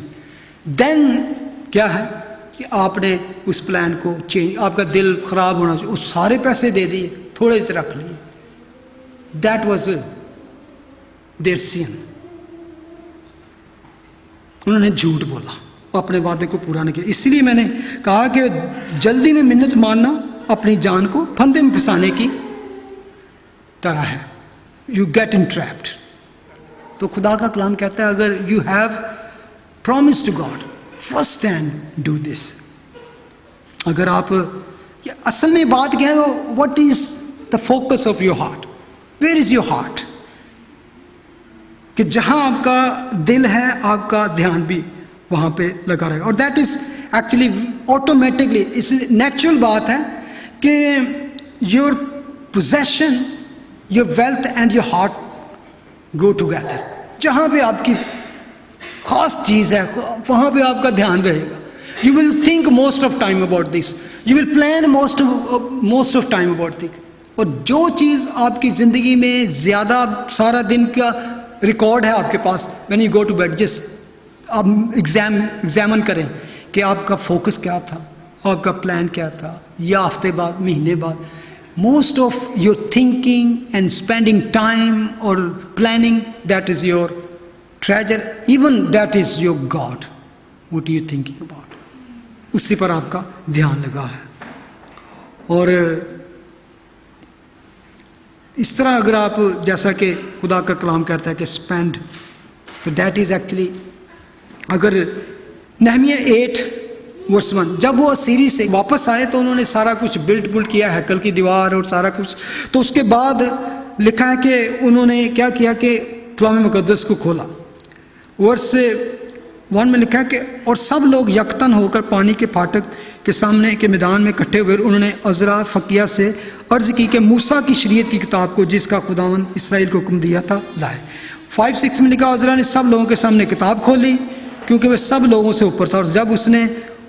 Then क्या है कि आपने उस प्लान को चेंज, आपका दिल खराब होना चाहिए, उस सारे पैसे दे दिए, थोड़े रख लिए. That was their sin. उन्होंने झूठ बोला, अपने वादे को पूरा नहीं किया. इसलिए मैंने कहा कि जल्दी में मिन्नत मानना अपनी जान को फंदे में फंसाने की तरह है. You get in trapped. तो खुदा का कलाम कहता है अगर you have promise to God, first and do this. अगर आप, असल में बात क्या है, what is the focus of your heart? Where is your heart? कि जहां आपका दिल है, आपका ध्यान भी वहां पे लगा रहेगा. और दैट इज एक्चुअली ऑटोमेटिकली, इस नेचुरल बात है कि your possession, your wealth and your heart go together. जहां पे आपकी खास चीज है वहां पे आपका ध्यान रहेगा. You will think most of time about this, you will plan most of time about this. और जो चीज आपकी जिंदगी में ज्यादा सारा दिन का रिकॉर्ड है आपके पास, when you go to bed, just आप एग्जामिन करें कि आपका फोकस क्या था, आपका प्लान क्या था, या हफ्ते बाद, महीने बाद. Most of your thinking and spending time और planning, that is your treasure, even that is your god. What are you thinking about? उसी पर आपका ध्यान लगा है. और इस तरह अगर आप, जैसा कि खुदा का कलाम कहता है कि स्पेंड, तो दैट इज एक्चुअली, अगर नहमिया 8:1, जब वो असीरी से वापस आए तो उन्होंने सारा कुछ बिल्ड किया, हैकल की दीवार और सारा कुछ. तो उसके बाद लिखा है कि उन्होंने क्या किया कि कलाम मुकद्दस को खोला. वर्स 1 में लिखा है कि और सब लोग यकतन होकर पानी के फाटक के सामने के मैदान में इकट्ठे हुए. उन्होंने अजरा फकिया से अर्ज की कि मूसा की शरीयत की किताब को, जिसका खुदावंद इसराइल को हुक्म दिया था, लाए. 5:6 में लिखा अजरा ने सब लोगों के सामने किताब खोली क्योंकि वह सब लोगों से ऊपर था. और जब उसने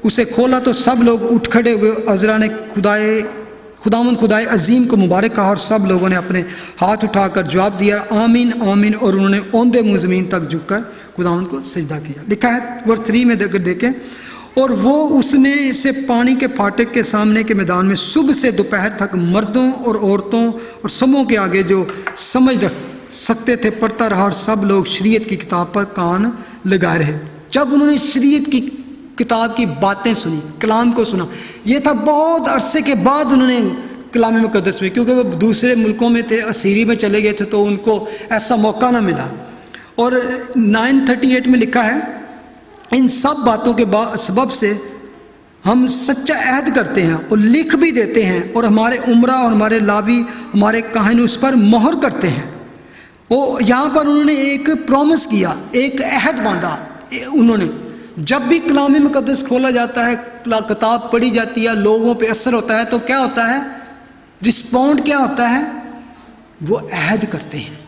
उसे खोला तो सब लोग उठ खड़े हुए. अजरा ने खुदावंद खुदाए अजीम को मुबारक कहा और सब लोगों ने अपने हाथ उठाकर जवाब दिया आमीन आमीन. और उन्होंने औंधे मुंह ज़मीन तक झुककर खुदावंद को सजदा किया। लिखा है वर्स 3 में देखें, और वो उसमें से पानी के फाटक के सामने के मैदान में सुबह से दोपहर तक मर्दों और औरतों और सबों के आगे जो समझ सकते थे पढ़ता रहा, और सब लोग शरीयत की किताब पर कान लगाए रहे। जब उन्होंने शरीयत की किताब की बातें सुनी, कलाम को सुना, ये था बहुत अरसे के बाद उन्होंने कलाम मुकद्दस में, क्योंकि वो दूसरे मुल्कों में थे, असीरी में चले गए थे, तो उनको ऐसा मौका ना मिला। और 938 में लिखा है, इन सब बातों के सबब से हम सच्चा अहद करते हैं और लिख भी देते हैं, और हमारे उमरा और हमारे लावी हमारे काहिन उस पर मोहर करते हैं। वो यहाँ पर उन्होंने एक प्रॉमिस किया, एक अहद बांधा। उन्होंने जब भी कलाम मुकद्दस खोला जाता है, किताब पढ़ी जाती है, लोगों पे असर होता है, तो क्या होता है, रिस्पॉन्ड क्या होता है, वो अहद करते हैं,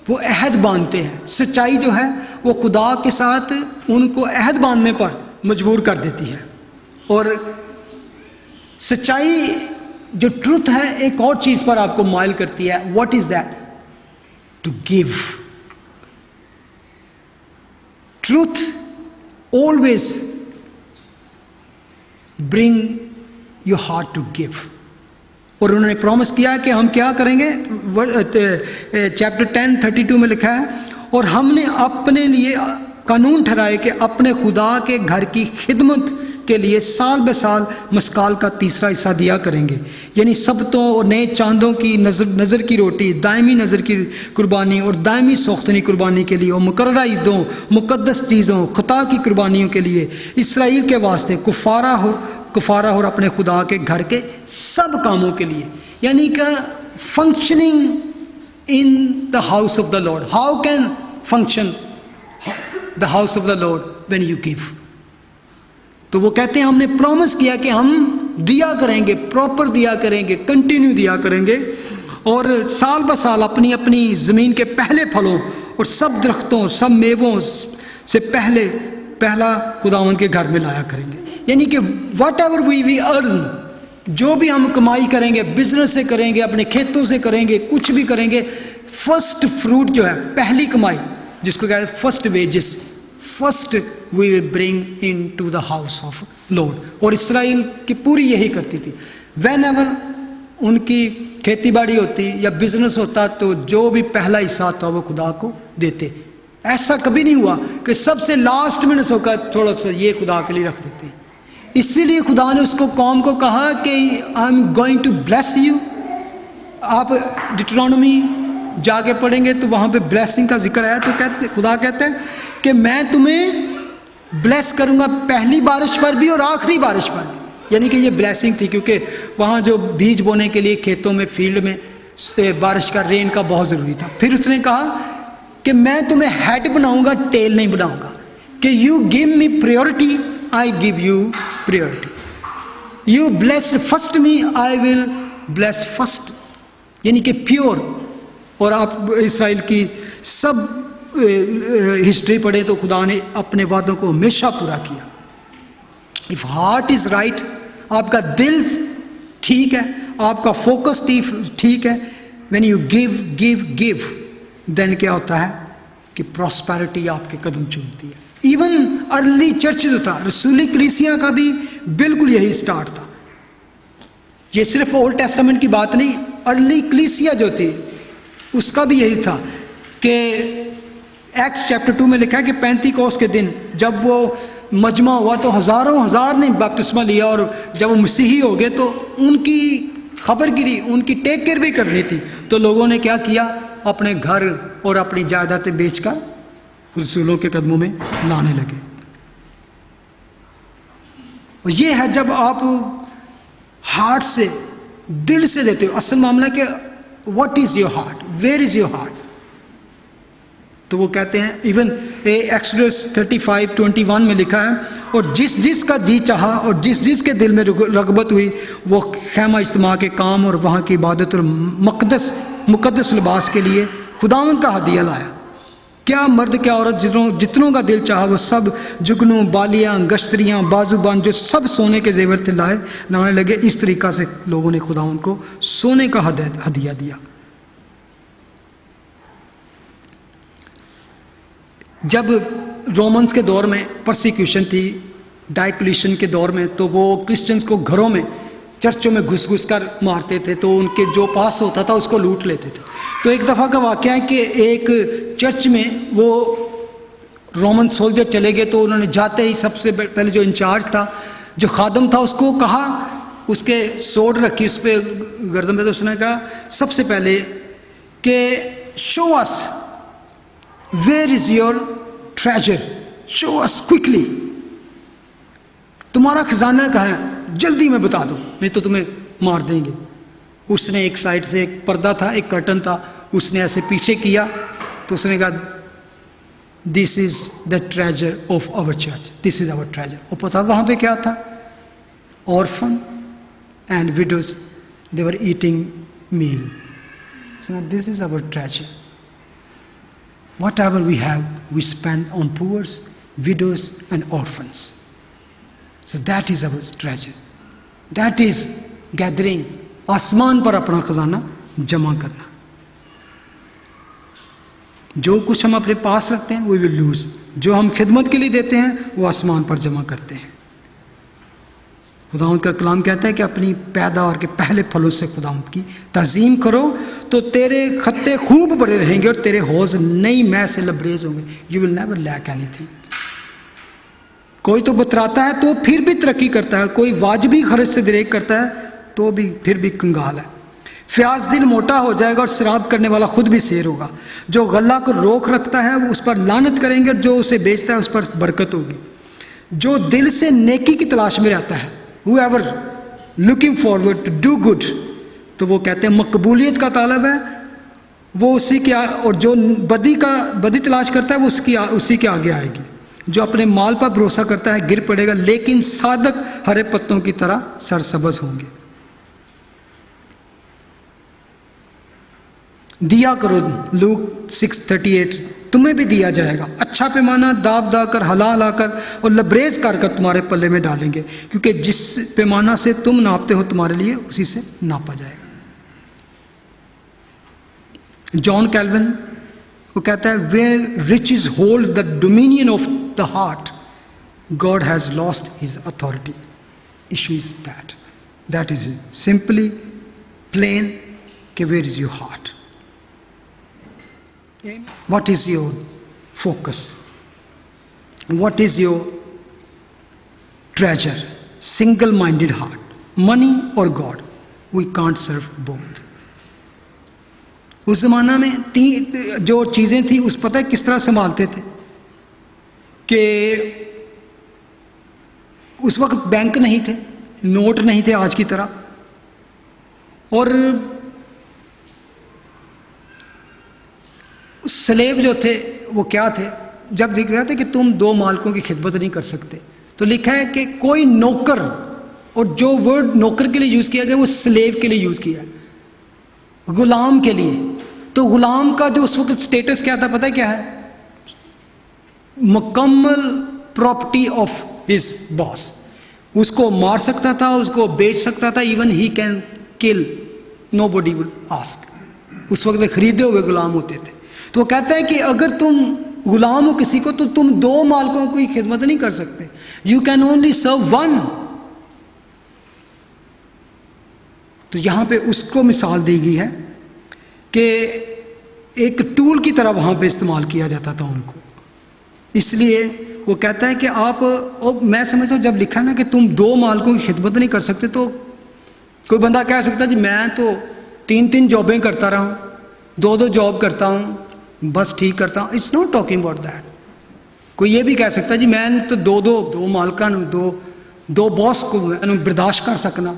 वो अहद बांधते हैं। सच्चाई जो है वो खुदा के साथ उनको अहद बांधने पर मजबूर कर देती है। और सच्चाई जो ट्रुथ है एक और चीज पर आपको माइल करती है। What is that? To give. Truth always bring your heart to give. और उन्होंने प्रॉमिस किया कि हम क्या करेंगे, चैप्टर 10:32 में लिखा है, और हमने अपने लिए कानून ठहराए कि अपने खुदा के घर की खिदमत के लिए साल ब साल मस्काल का 3रा हिस्सा दिया करेंगे, यानी सबतों और नए चांदों की नज़र की रोटी, दायमी नज़र की कुर्बानी और दायमी सोख्तनी कुर्बानी के लिए, और मुकर्ररा ईदों, मुकद्दस चीज़ों, खुदा की कुर्बानियों के लिए, इसराइल के वास्ते कुफारा और अपने खुदा के घर के सब कामों के लिए, यानी कि functioning in the house of the Lord. How can function the house of the Lord when you give? तो वो कहते हैं हमने प्रॉमिस किया कि हम दिया करेंगे, प्रॉपर दिया करेंगे, कंटिन्यू दिया करेंगे, और साल ब साल अपनी अपनी ज़मीन के पहले फलों और सब दरख्तों, सब मेवों से पहला खुदावंद के घर में लाया करेंगे। यानी कि वट एवर वी अर्न, जो भी हम कमाई करेंगे, बिजनेस से करेंगे, अपने खेतों से करेंगे, कुछ भी करेंगे, फर्स्ट फ्रूट जो है, पहली कमाई, जिसको कहते हैं first wages, first we will bring in to the house of Lord. और इसराइल की पूरी यही करती थी। वेन एवर उनकी खेती बाड़ी होती या बिजनेस होता, तो जो भी पहला हिस्सा होता वो खुदा को देते। ऐसा कभी नहीं हुआ कि सबसे लास्ट में होकर थोड़ा सा ये खुदा के लिए रख देते। इसीलिए खुदा ने उसको कौम को कहा कि I am going to bless you. आप डिट्रोनॉमी जाके पढ़ेंगे तो वहाँ पे ब्लेसिंग का जिक्र है, तो खुदा कहते हैं कि मैं तुम्हें ब्लेस करूँगा पहली बारिश पर भी और आखिरी बारिश पर भी। यानी कि ये ब्लेसिंग थी, क्योंकि वहाँ जो बीज बोने के लिए खेतों में, फील्ड में बारिश का, रेन का बहुत ज़रूरी था। फिर उसने कहा कि मैं तुम्हें हेड बनाऊंगा, टेल नहीं बनाऊंगा, कि you give me priority, I give you priority, you bless first me, I will bless first. यानी कि प्योर। और आप इसराइल की सब हिस्ट्री पढ़े तो खुदा ने अपने वादों को हमेशा पूरा किया। इफ हार्ट इज राइट, आपका दिल ठीक है, आपका फोकस ठीक है, व्हेन यू गिव देन क्या होता है कि प्रॉस्पेरिटी आपके कदम चूमती है। इवन अर्ली चर्च जो था, रसूली कलीसिया का भी बिल्कुल यही स्टार्ट था। ये सिर्फ ओल्ड टेस्टामेंट की बात नहीं, अर्ली कलीसिया जो थी उसका भी यही था कि एक्ट्स चैप्टर 2 में लिखा है कि 35 के दिन जब वो मजमा हुआ तो हज़ारों हज़ार ने बपतिस्मा लिया, और जब वो मसीही हो गए तो उनकी खबरगिरी, उनकी टेक केयर भी करनी थी। तो लोगों ने क्या किया, अपने घर और अपनी जायदादें बेचकर रसूलों के कदमों में लाने लगे। और ये है जब आप हार्ट से, दिल से देते हो। असल मामला कि what is your heart, where is your heart. तो वो कहते हैं, इवन एक्सोडस 35:21 में लिखा है, और जिस जिस का जी चाहा और जिस जिस के दिल में रगबत हुई वो खैमा इज्तिमा के काम और वहाँ की इबादत और मुकद्दस लिबास के लिए खुदावंद का हदिया लाया। क्या मर्द क्या औरत जितनों का दिल चाहा वो सब जुगनू, बालियाँ, गश्तरियाँ, बाजूबान, जो सब सोने के जेवर थे लाने लगे। इस तरीक़ा से लोगों ने खुदावंद को सोने का हदिया दिया। जब रोमन्स के दौर में परसिक्यूशन थी, डायक्लिशन के दौर में, तो वो क्रिश्चियंस को घरों में, चर्चों में घुस घुस कर मारते थे, तो उनके जो पास होता था उसको लूट लेते थे। तो एक दफ़ा का वाक़या है कि एक चर्च में वो रोमन सोल्जर चले गए, तो उन्होंने जाते ही सबसे पहले जो इंचार्ज था, जो खादम था, उसको कहा, उसके सोड रखी उस पर गर्दन पे, तो उसने कहा सबसे पहले कि show us where is your treasure, show us quickly, तुम्हारा खजाना कहाँ है, जल्दी में बता दो, नहीं तो तुम्हें मार देंगे। उसने एक साइड से एक पर्दा था, एक कर्टन था, उसने ऐसे पीछे किया, तो उसने कहा this is the treasure of our church, this is our treasure. और पता वहां पे क्या था, orphan and widows, they were eating meal, so this is our treasure, whatever we have we spend on poors, widows and orphans, so that is our treasure, that is gathering, आसमान पर अपना खजाना जमा करना। जो कुछ हम अपने पास रखते हैं वो विल लूज, जो हम खिदमत के लिए देते हैं वो आसमान पर जमा करते हैं। खुदावंद का कलाम कहता है कि अपनी पैदावार के पहले फलों से खुदावंद की ताज़ीम करो, तो तेरे खत्ते खूब बड़े रहेंगे और तेरे हौज नई मै से लबरेज होंगे, you will never lack anything. कोई तो बतराता है तो फिर भी तरक्की करता है, कोई वाजबी खर्च से दरेक करता है तो भी फिर भी कंगाल है। फ्याज दिल मोटा हो जाएगा और शराब करने वाला खुद भी शेर होगा। जो गल्ला को रोक रखता है वो उस पर लानत करेंगे और जो उसे बेचता है उस पर बरकत होगी। जो दिल से नेकी की तलाश में रहता है, whoever looking forward to do good, तो वो कहते हैं मकबूलियत का तालब है वो उसी के, और जो बदी तलाश करता है वो उसी के आगे आएगी। जो अपने माल पर भरोसा करता है गिर पड़ेगा, लेकिन सादक हरे पत्तों की तरह सरसब्ज होंगे। दिया करो, लूक 6:38, तुम्हें भी दिया जाएगा, अच्छा पैमाना दाब दा कर, हला हला कर और लबरेज कर कर तुम्हारे पल्ले में डालेंगे, क्योंकि जिस पैमाना से तुम नापते हो तुम्हारे लिए उसी से नापा जाएगा। जॉन कैल्विन वो कहता है, where riches hold the dominion of the heart, God has lost his authority. Issue is that is simply plain कि where is your heart, what is your focus, what is your treasure, single minded heart, money or God, we can't serve both। उस जमाना में जो चीजें थी उस पता है किस तरह संभालते थे कि उस वक्त बैंक नहीं थे, नोट नहीं थे आज की तरह, और स्लेव जो थे वो क्या थे, जब लिख रहे थे कि तुम दो मालिकों की खिदमत नहीं कर सकते, तो लिखा है कि कोई नौकर, और जो वर्ड नौकर के लिए यूज किया गया वो स्लेव के लिए यूज किया, गुलाम के लिए। तो गुलाम का जो उस वक्त स्टेटस क्या था पता है क्या है, मुकम्मल प्रॉपर्टी ऑफ हिज बॉस। उसको मार सकता था, उसको बेच सकता था, even he can kill, nobody will ask. उस वक्त खरीदे हुए गुलाम होते थे। तो कहता है कि अगर तुम गुलाम हो किसी को तो तुम दो मालिकों की खिदमत नहीं कर सकते, you can only serve one. तो यहां पे उसको मिसाल दी गई है कि एक टूल की तरह वहां पे इस्तेमाल किया जाता था उनको। इसलिए वो कहता है कि आप, और मैं समझता हूं जब लिखा ना कि तुम दो मालिकों की खिदमत नहीं कर सकते, तो कोई बंदा कह सकता जी मैं तो 3-3 जॉबें करता रहा हूं, 2-2 जॉब करता हूं, बस ठीक करता हूं। It's not talking about that. कोई ये भी कह सकता जी मैं तो दो मालिका दो बॉस को बर्दाश्त कर सकना।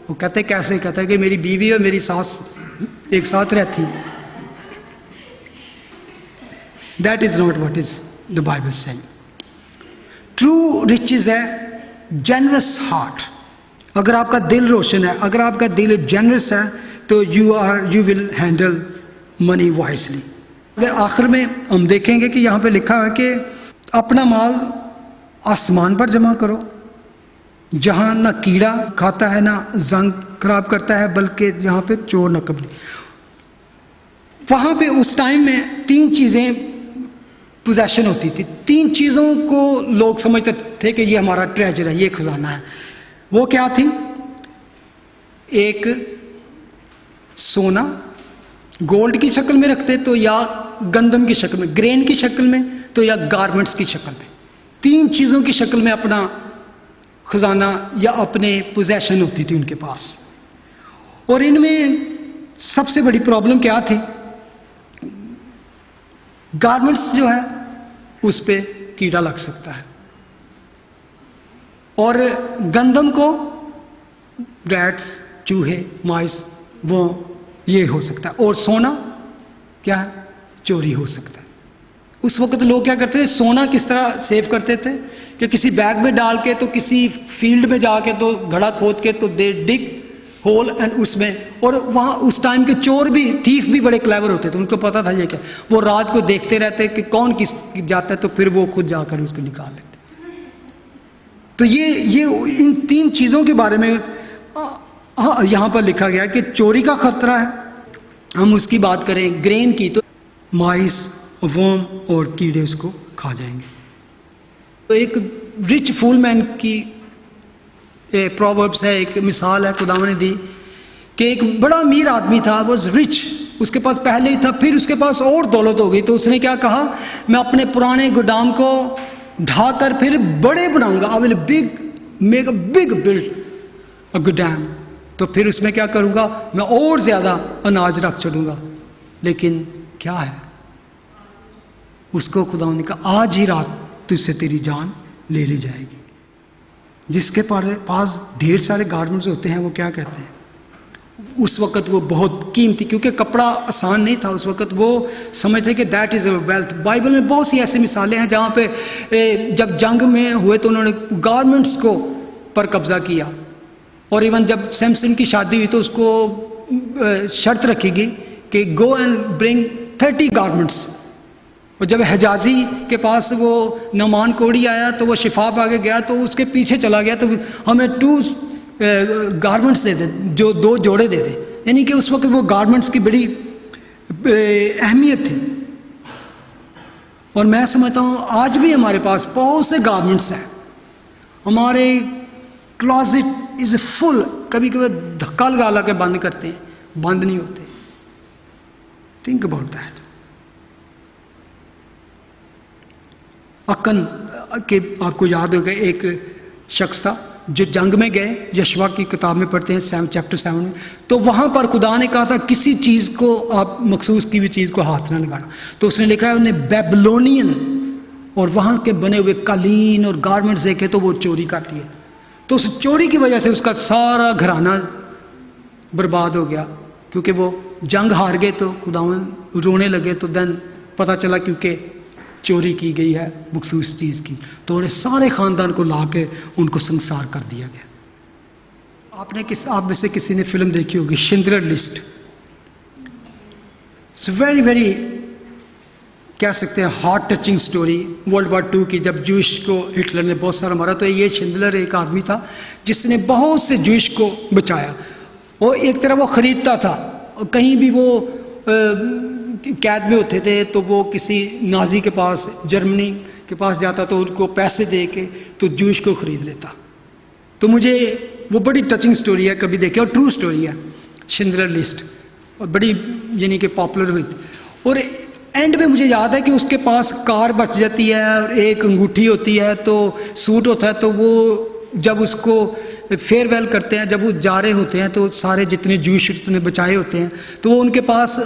वो कहते कैसे, कहता है कि मेरी बीवी और मेरी सास एक साथ रहती। That is not what is the Bible saying. True riches है जेनरस हार्ट। अगर आपका दिल रोशन है, अगर आपका दिल जेनरस है, तो you will handle money wisely. अगर आखिर में हम देखेंगे कि यहाँ पे लिखा है कि अपना माल आसमान पर जमा करो, जहाँ ना कीड़ा खाता है ना जंग खराब करता है, बल्कि यहाँ पे चोर न कबली। वहाँ पे उस टाइम में 3 चीज़ें पोजेशन होती थी। 3 चीज़ों को लोग समझते थे कि ये हमारा ट्रेजर है, ये खजाना है। वो क्या थी? एक सोना गोल्ड की शक्ल में रखते तो, या गंदम की शक्ल में, ग्रेन की शक्ल में, तो या गारमेंट्स की शक्ल में। 3 चीज़ों की शक्ल में अपना खजाना या अपने पोजेशन होती थी उनके पास। और इनमें सबसे बड़ी प्रॉब्लम क्या थी? गारमेंट्स जो है उस पे कीड़ा लग सकता है, और गंदम को रैट्स, चूहे, माइस, वो ये हो सकता है। और सोना क्या है? चोरी हो सकता है। उस वक्त लोग क्या करते थे? सोना किस तरह सेव करते थे कि किसी बैग में डाल के, तो किसी फील्ड में जाके तो घड़ा खोद के तो दे डिग होल एंड उसमें, और वहाँ उस टाइम के चोर भी, थीफ भी बड़े क्लेवर होते थे, उनको पता था ये क्या। वो रात को देखते रहते कि कौन किस जाता है, तो फिर वो खुद जाकर उसको निकाल लेते। तो ये इन 3 चीज़ों के बारे में यहाँ पर लिखा गया कि चोरी का खतरा है। हम उसकी बात करें ग्रेन की, तो माइस, वर्म और कीड़े उसको खा जाएंगे। तो एक रिच फूल मैन की प्रोवर्ब्स है, एक मिसाल है खुदा ने दी कि एक बड़ा अमीर आदमी था, वॉज रिच, उसके पास पहले ही था, फिर उसके पास और दौलत हो गई। तो उसने क्या कहा? मैं अपने पुराने गोदाम को ढाकर फिर बड़े बनाऊंगा। I will make a big build a गोदाम। तो फिर उसमें क्या करूंगा? मैं और ज्यादा अनाज रख चलूंगा। लेकिन क्या है? उसको खुदा ने कहा आज ही रात तुझसे तेरी जान ले ली जाएगी। जिसके पास ढेर सारे गारमेंट्स होते हैं, वो क्या कहते हैं? उस वक़्त वो बहुत कीमती, क्योंकि कपड़ा आसान नहीं था उस वक़्त, वो समझते कि that is a wealth. Bible में बहुत सी ऐसी मिसालें हैं जहाँ पे जब जंग में हुए तो उन्होंने गारमेंट्स को पर कब्ज़ा किया। और इवन जब सैमसन की शादी हुई तो उसको शर्त रखी गई कि गो एंड ब्रिंग 30 गारमेंट्स। और जब हजाजी के पास वो नमान कोड़ी आया तो वो शिफाब आगे गया तो उसके पीछे चला गया, तो हमें 2 गारमेंट्स दे दे, जो 2 जोड़े दे दे। यानी कि उस वक्त वो गारमेंट्स की बड़ी अहमियत थी। और मैं समझता हूँ आज भी हमारे पास बहुत से गारमेंट्स हैं। हमारे क्लॉजेट इज फुल, कभी कभी धक्का लगा के बंद करते हैं, बंद नहीं होते। Think about that. अकन के आपको याद होगा एक शख्स था जो जंग में गए, यशवा की किताब में पढ़ते हैं चैप्टर 7 में, तो वहाँ पर खुदा ने कहा था किसी चीज़ को आप मखसूस की भी चीज़ को हाथ ना लगाना। तो उसने लिखा है उन्हें बेबलोनियन और वहाँ के बने हुए कालीन और गारमेंट्स देखे तो वो चोरी कर लिए। तो उस चोरी की वजह से उसका सारा घराना बर्बाद हो गया, क्योंकि वो जंग हार गए तो खुदावन रोने लगे। तो देन पता चला क्योंकि चोरी की गई है मखसूस चीज़ की, तो उन्हें सारे ख़ानदान को ला के उनको संसार कर दिया गया। आप में से किसी ने फिल्म देखी होगी Schindler list. It's very very कह सकते हैं heart touching story world war 2 की, जब जूश को हिटलर ने बहुत सारा मारा। तो ये शिंडलर एक आदमी था जिसने बहुत से जूश को बचाया। वो एक तरह वो ख़रीदता था, कहीं भी वो कैद में होते थे तो वो किसी नाजी के पास, जर्मनी के पास जाता तो उनको पैसे दे के तो जूश को ख़रीद लेता। तो मुझे वो बड़ी टचिंग स्टोरी है, कभी देखे, और ट्रू स्टोरी है शिंडलर लिस्ट, और बड़ी यानी कि पॉपुलर हुई। और एंड में मुझे याद है कि उसके पास कार बच जाती है और एक अंगूठी होती है, तो सूट होता है। तो वो जब उसको फेयरवेल करते हैं, जब वो जा रहे होते हैं तो सारे जितने जूश उन्होंने बचाए होते हैं तो वो उनके पास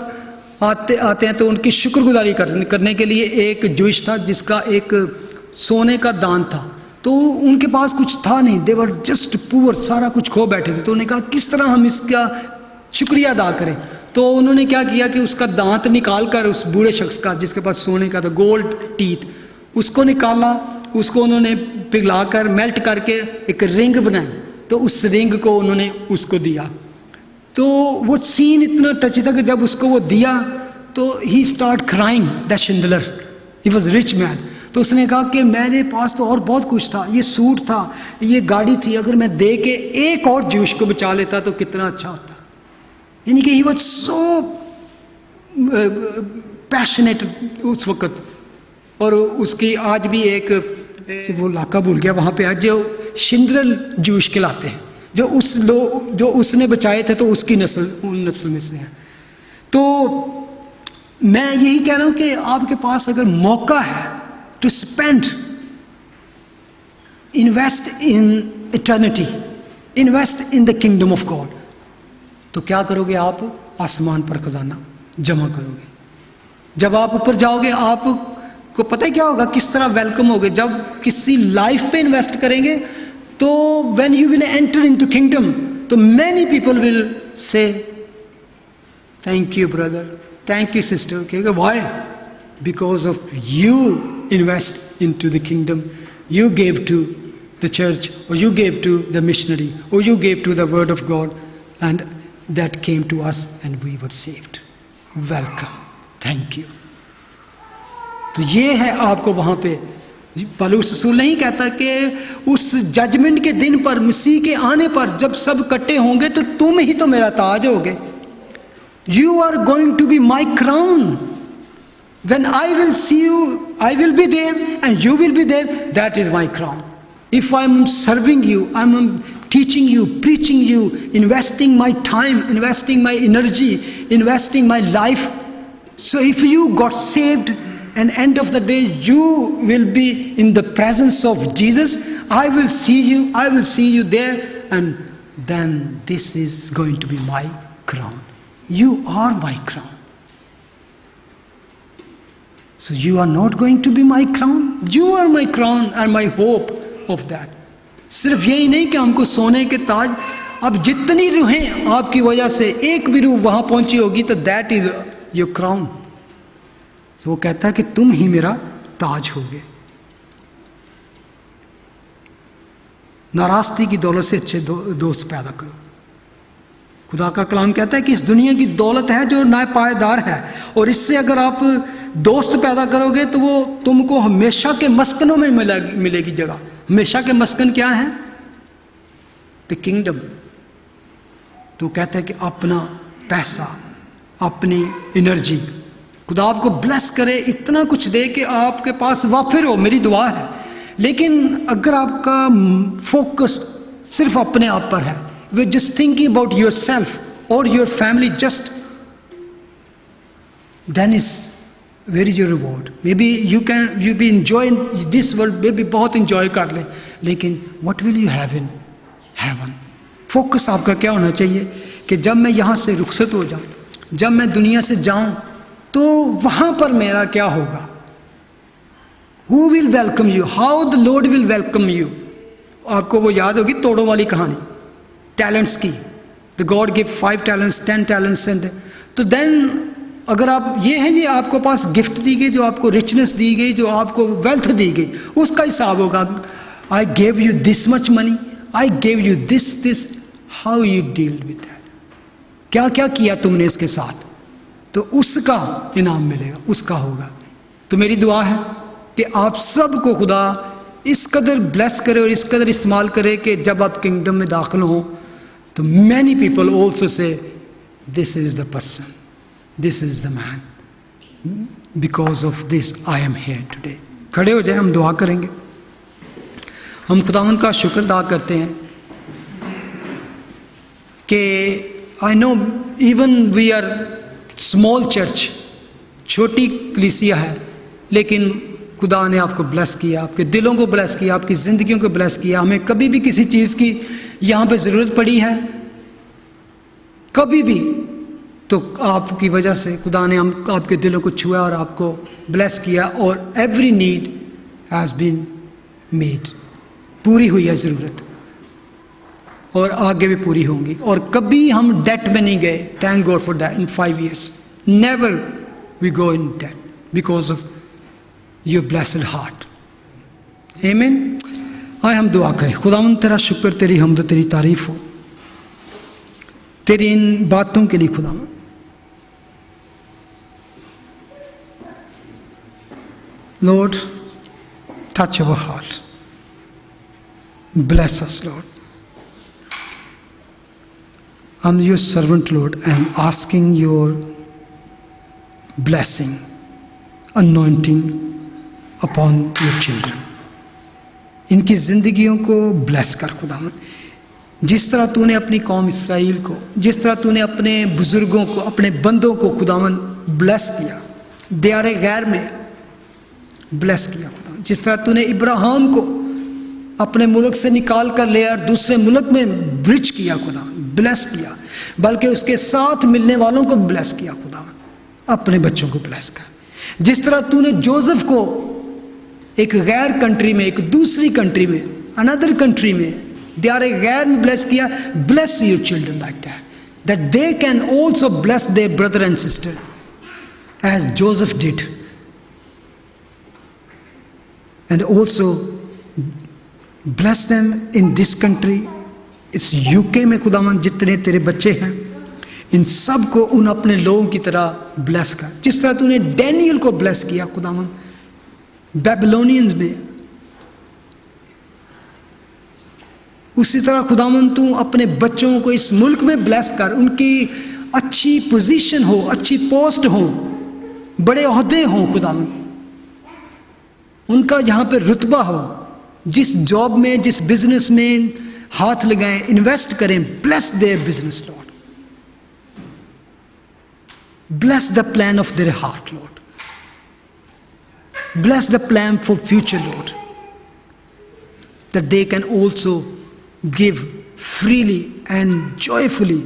आते हैं। तो उनकी शुक्रगुजारी करने के लिए एक जूश था जिसका एक सोने का दान था। तो उनके पास कुछ था नहीं, दे वर जस्ट पुअर, सारा कुछ खो बैठे थे। तो उन्होंने कहा किस तरह हम इसका शुक्रिया अदा करें। तो उन्होंने क्या किया कि उसका दांत निकाल कर उस बूढ़े शख्स का जिसके पास सोने का था, गोल्ड टीथ, उसको निकाला, उसको उन्होंने पिघला कर मेल्ट करके एक रिंग बनाई। तो उस रिंग को उन्होंने उसको दिया। तो वो सीन इतना टची था कि जब उसको वो दिया तो he start crying, that Schindler, he was rich man. तो उसने कहा कि मेरे पास तो और बहुत कुछ था, ये सूट था, ये गाड़ी थी, अगर मैं दे के एक और जूश को बचा लेता तो कितना अच्छा होता। यानी कि ही वॉज सो पैशनेट उस वक्त और उसकी आज भी एक वो इलाका भूल गया वहाँ पे आज जो शिंद्रल जूश कहलाते हैं, जो उसने बचाए थे तो उसकी नस्ल में से हैं। तो मैं यही कह रहा हूँ कि आपके पास अगर मौका है to spend, invest in eternity, invest in the kingdom of God, तो क्या करोगे आप? आसमान पर खजाना जमा करोगे। जब आप ऊपर जाओगे आपको पता है क्या होगा, किस तरह वेलकम होगे। जब किसी लाइफ पे इन्वेस्ट करेंगे तो when you will enter into kingdom, तो many people will say thank you brother, thank you sister. Why? Because of you invest into the kingdom, you gave to the church, or you gave to the missionary, or you gave to the word of God, and that came to us and we were saved. Welcome, thank you. तो ये है आपको वहाँ पे पौलुस रसूल नहीं कहता कि उस जजमेंट के दिन पर, मसीह के आने पर जब सब इकट्ठे होंगे तो तुम ही तो मेरा ताज होगे। You are going to be my crown. When I will see you, I will be there and you will be there. That is my crown. If I'm serving you, I'm teaching you, preaching you, investing my time, investing my energy, investing my life. So if you got saved, and end of the day you will be in the presence of Jesus, I will see you there, and then this is going to be my crown. You are my crown. So you are not going to be my crown. You are my crown and my hope of that. सिर्फ यही नहीं कि हमको सोने के ताज, अब जितनी रूहें आपकी वजह से एक भी रूह वहां पहुंची होगी तो दैट इज योर क्राउन। तो वो कहता है कि तुम ही मेरा ताज होगे। नाराजगी की दौलत से अच्छे दोस्त पैदा करो। खुदा का कलाम कहता है कि इस दुनिया की दौलत है जो नापायदार है, और इससे अगर आप दोस्त पैदा करोगे तो वो तुमको हमेशा के मस्कनों में मिलेगी जगह। हमेशा के मस्कन क्या है? The kingdom. तो कहता है कि अपना पैसा, अपनी एनर्जी, खुदा आपको ब्लेस करे, इतना कुछ दे कि आपके पास वाफिर हो, मेरी दुआ है। लेकिन अगर आपका फोकस सिर्फ अपने आप पर है, वे just thinking about yourself और your family just, then is where is your reward? Maybe you be enjoy in this world, maybe बहुत इंजॉय कर लें, लेकिन what will you have in heaven? Focus आपका क्या होना चाहिए कि जब मैं यहाँ से रुखसत हो जाऊँ, जब मैं दुनिया से जाऊँ, तो वहाँ पर मेरा क्या होगा? Who will welcome you? How the Lord will welcome you? आपको वो याद होगी तोड़ों वाली कहानी, टैलेंट्स की। The God gave 5 talents, 10 talents, and तो देन अगर आप ये हैं जी, आपको पास गिफ्ट दी गई, जो आपको रिचनेस दी गई, जो आपको वेल्थ दी गई, उसका हिसाब होगा। I gave you this much money, I gave you this, how you deal with that? क्या क्या किया तुमने इसके साथ? तो उसका इनाम मिलेगा, उसका होगा। तो मेरी दुआ है कि आप सबको खुदा इस कदर ब्लेस करे और इस कदर इस्तेमाल करे कि जब आप किंगडम में दाखिल हों तो many people also say this is the person, this is the man, because of this I am here today. खड़े हो जाए, हम दुआ करेंगे। हम खुदावंद का शुक्र अदा करते हैं कि I know even we are small church, छोटी कलीसिया है, लेकिन खुदा ने आपको ब्लेस किया, आपके दिलों को ब्लेस किया, आपकी ज़िंदगियों को ब्लेस किया। हमें कभी भी किसी चीज़ की यहाँ पे ज़रूरत पड़ी है, कभी भी, तो आपकी वजह से खुदा ने हम आपके दिलों को छुआ और आपको ब्लेस किया, और every need has been made, पूरी हुई है ज़रूरत, और आगे भी पूरी होंगी। और कभी हम डेट में नहीं गए, thank God for that. In 5 years never we go in debt because of your blessed heart. आमीन। आए हम दुआ करें। खुदावंद तेरा शुक्र, तेरी हम्द, तेरी तारीफ हो तेरी इन बातों के लिए खुदावंद। Lord touch our heart, bless us, Lord. I'm your servant, Lord. I'm asking your blessing, anointing upon your children. इनकी ज़िंदगियों को ब्लेस कर खुदावन, जिस तरह तूने अपनी कौम इसराइल को, जिस तरह तूने अपने बुज़ुर्गों को, अपने बंदों को खुदावन ब्लेस किया, दियारे गैर में ब्लेस किया खुदावन, जिस तरह तूने इब्राहिम को अपने मुल्क से निकाल कर ले और दूसरे मुल्क में ब्रिज किया खुदावन, ब्लेस किया, बल्कि उसके साथ मिलने वालों को ब्लेस किया खुदावन, अपने बच्चों को ब्लेस कर। जिस तरह तूने जोसेफ को एक गैर कंट्री में, एक दूसरी कंट्री में, अनदर कंट्री में, दियारे गैर में ब्लेस किया, bless your children like that, that they can also bless their brother and sister as Joseph did, and also bless them in this country, इस यूके में खुदावन जितने तेरे बच्चे हैं, इन सब को उन अपने लोगों की तरह ब्लेस कर। जिस तरह तूने डैनियल को ब्लेस किया खुदावन बेबीलोनियंस में, उसी तरह खुदावन तू अपने बच्चों को इस मुल्क में ब्लेस कर, उनकी अच्छी पोजीशन हो, अच्छी पोस्ट हो, बड़े ओहदे हों खुदावन, उनका जहाँ पे रुतबा हो, जिस जॉब में, जिस बिजनेस में हाथ लगाएं, इन्वेस्ट करें, bless their business Lord, bless the plan of their heart, Lord. Bless the plan for future, Lord, that they can also give freely and joyfully,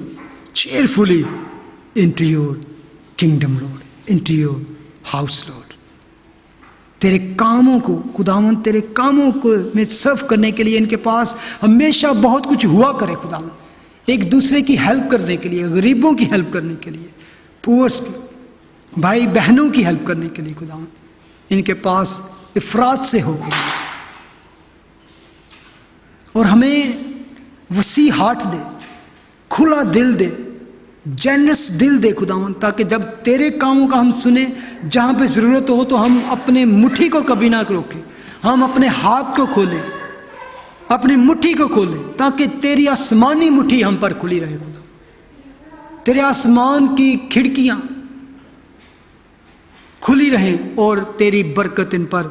cheerfully into your kingdom, Lord, into your house, Lord. तेरे कामों को खुदावन, तेरे कामों को में सर्व करने के लिए इनके पास हमेशा बहुत कुछ हुआ करे खुदावन, एक दूसरे की हेल्प करने के लिए, गरीबों की हेल्प करने के लिए, पुअर्स की, भाई बहनों की हेल्प करने के लिए खुदावन इनके पास इफरात से हो खुदावन, और हमें वसी हार्ट दे, खुला दिल दे, जेनरस दिल दे खुदावन, ताकि जब तेरे कामों का हम सुने, जहाँ पे ज़रूरत हो तो हम अपने मुट्ठी को कभी ना रोकें, हम अपने हाथ को खोलें, अपनी मुट्ठी को खोलें, ताकि तेरी आसमानी मुट्ठी हम पर खुली रहे खुदा, तेरे आसमान की खिड़कियां खुली रहें और तेरी बरकत इन पर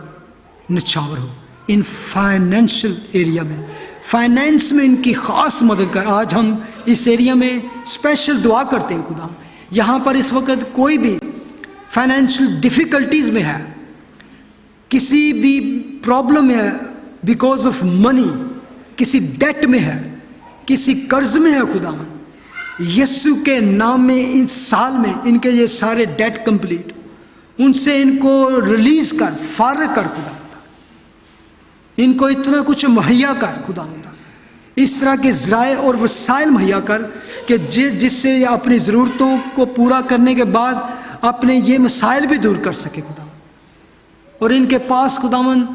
निछावर हो। इन फाइनेंशियल एरिया में, फाइनेंस में इनकी ख़ास मदद कर। आज हम इस एरिया में स्पेशल दुआ करते हैं खुदा, यहाँ पर इस वक्त कोई भी फाइनेंशियल डिफ़िकल्टीज़ में है, किसी भी प्रॉब्लम में है, बिकॉज ऑफ मनी, किसी डेट में है, किसी कर्ज में है खुदावन, यीशु के नाम में इस साल में इनके ये सारे डेट कंप्लीट, उनसे इनको रिलीज कर, फारग कर खुदा, इनको इतना कुछ मुहैया कर खुदा, इस तरह के ज़राए और वसाइल मुहैया कर कि जिससे अपनी ज़रूरतों को पूरा करने के बाद अपने ये मसाइल भी दूर कर सके खुदा, और इनके पास खुदावन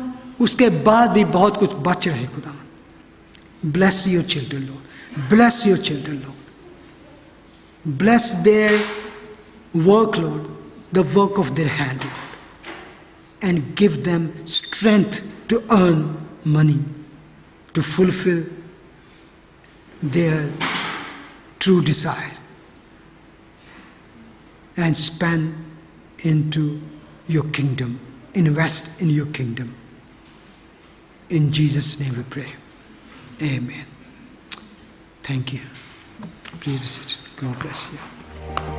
उसके बाद भी बहुत कुछ बच रहे खुदावन। Bless your children Lord, bless your children Lord, bless their work, Lord, the work of their hand, Lord, and give them strength to earn money, to fulfill their true desire, and spend into your kingdom, invest in your kingdom. In Jesus' name we pray. Amen. Thank you. Please be seated. God bless you.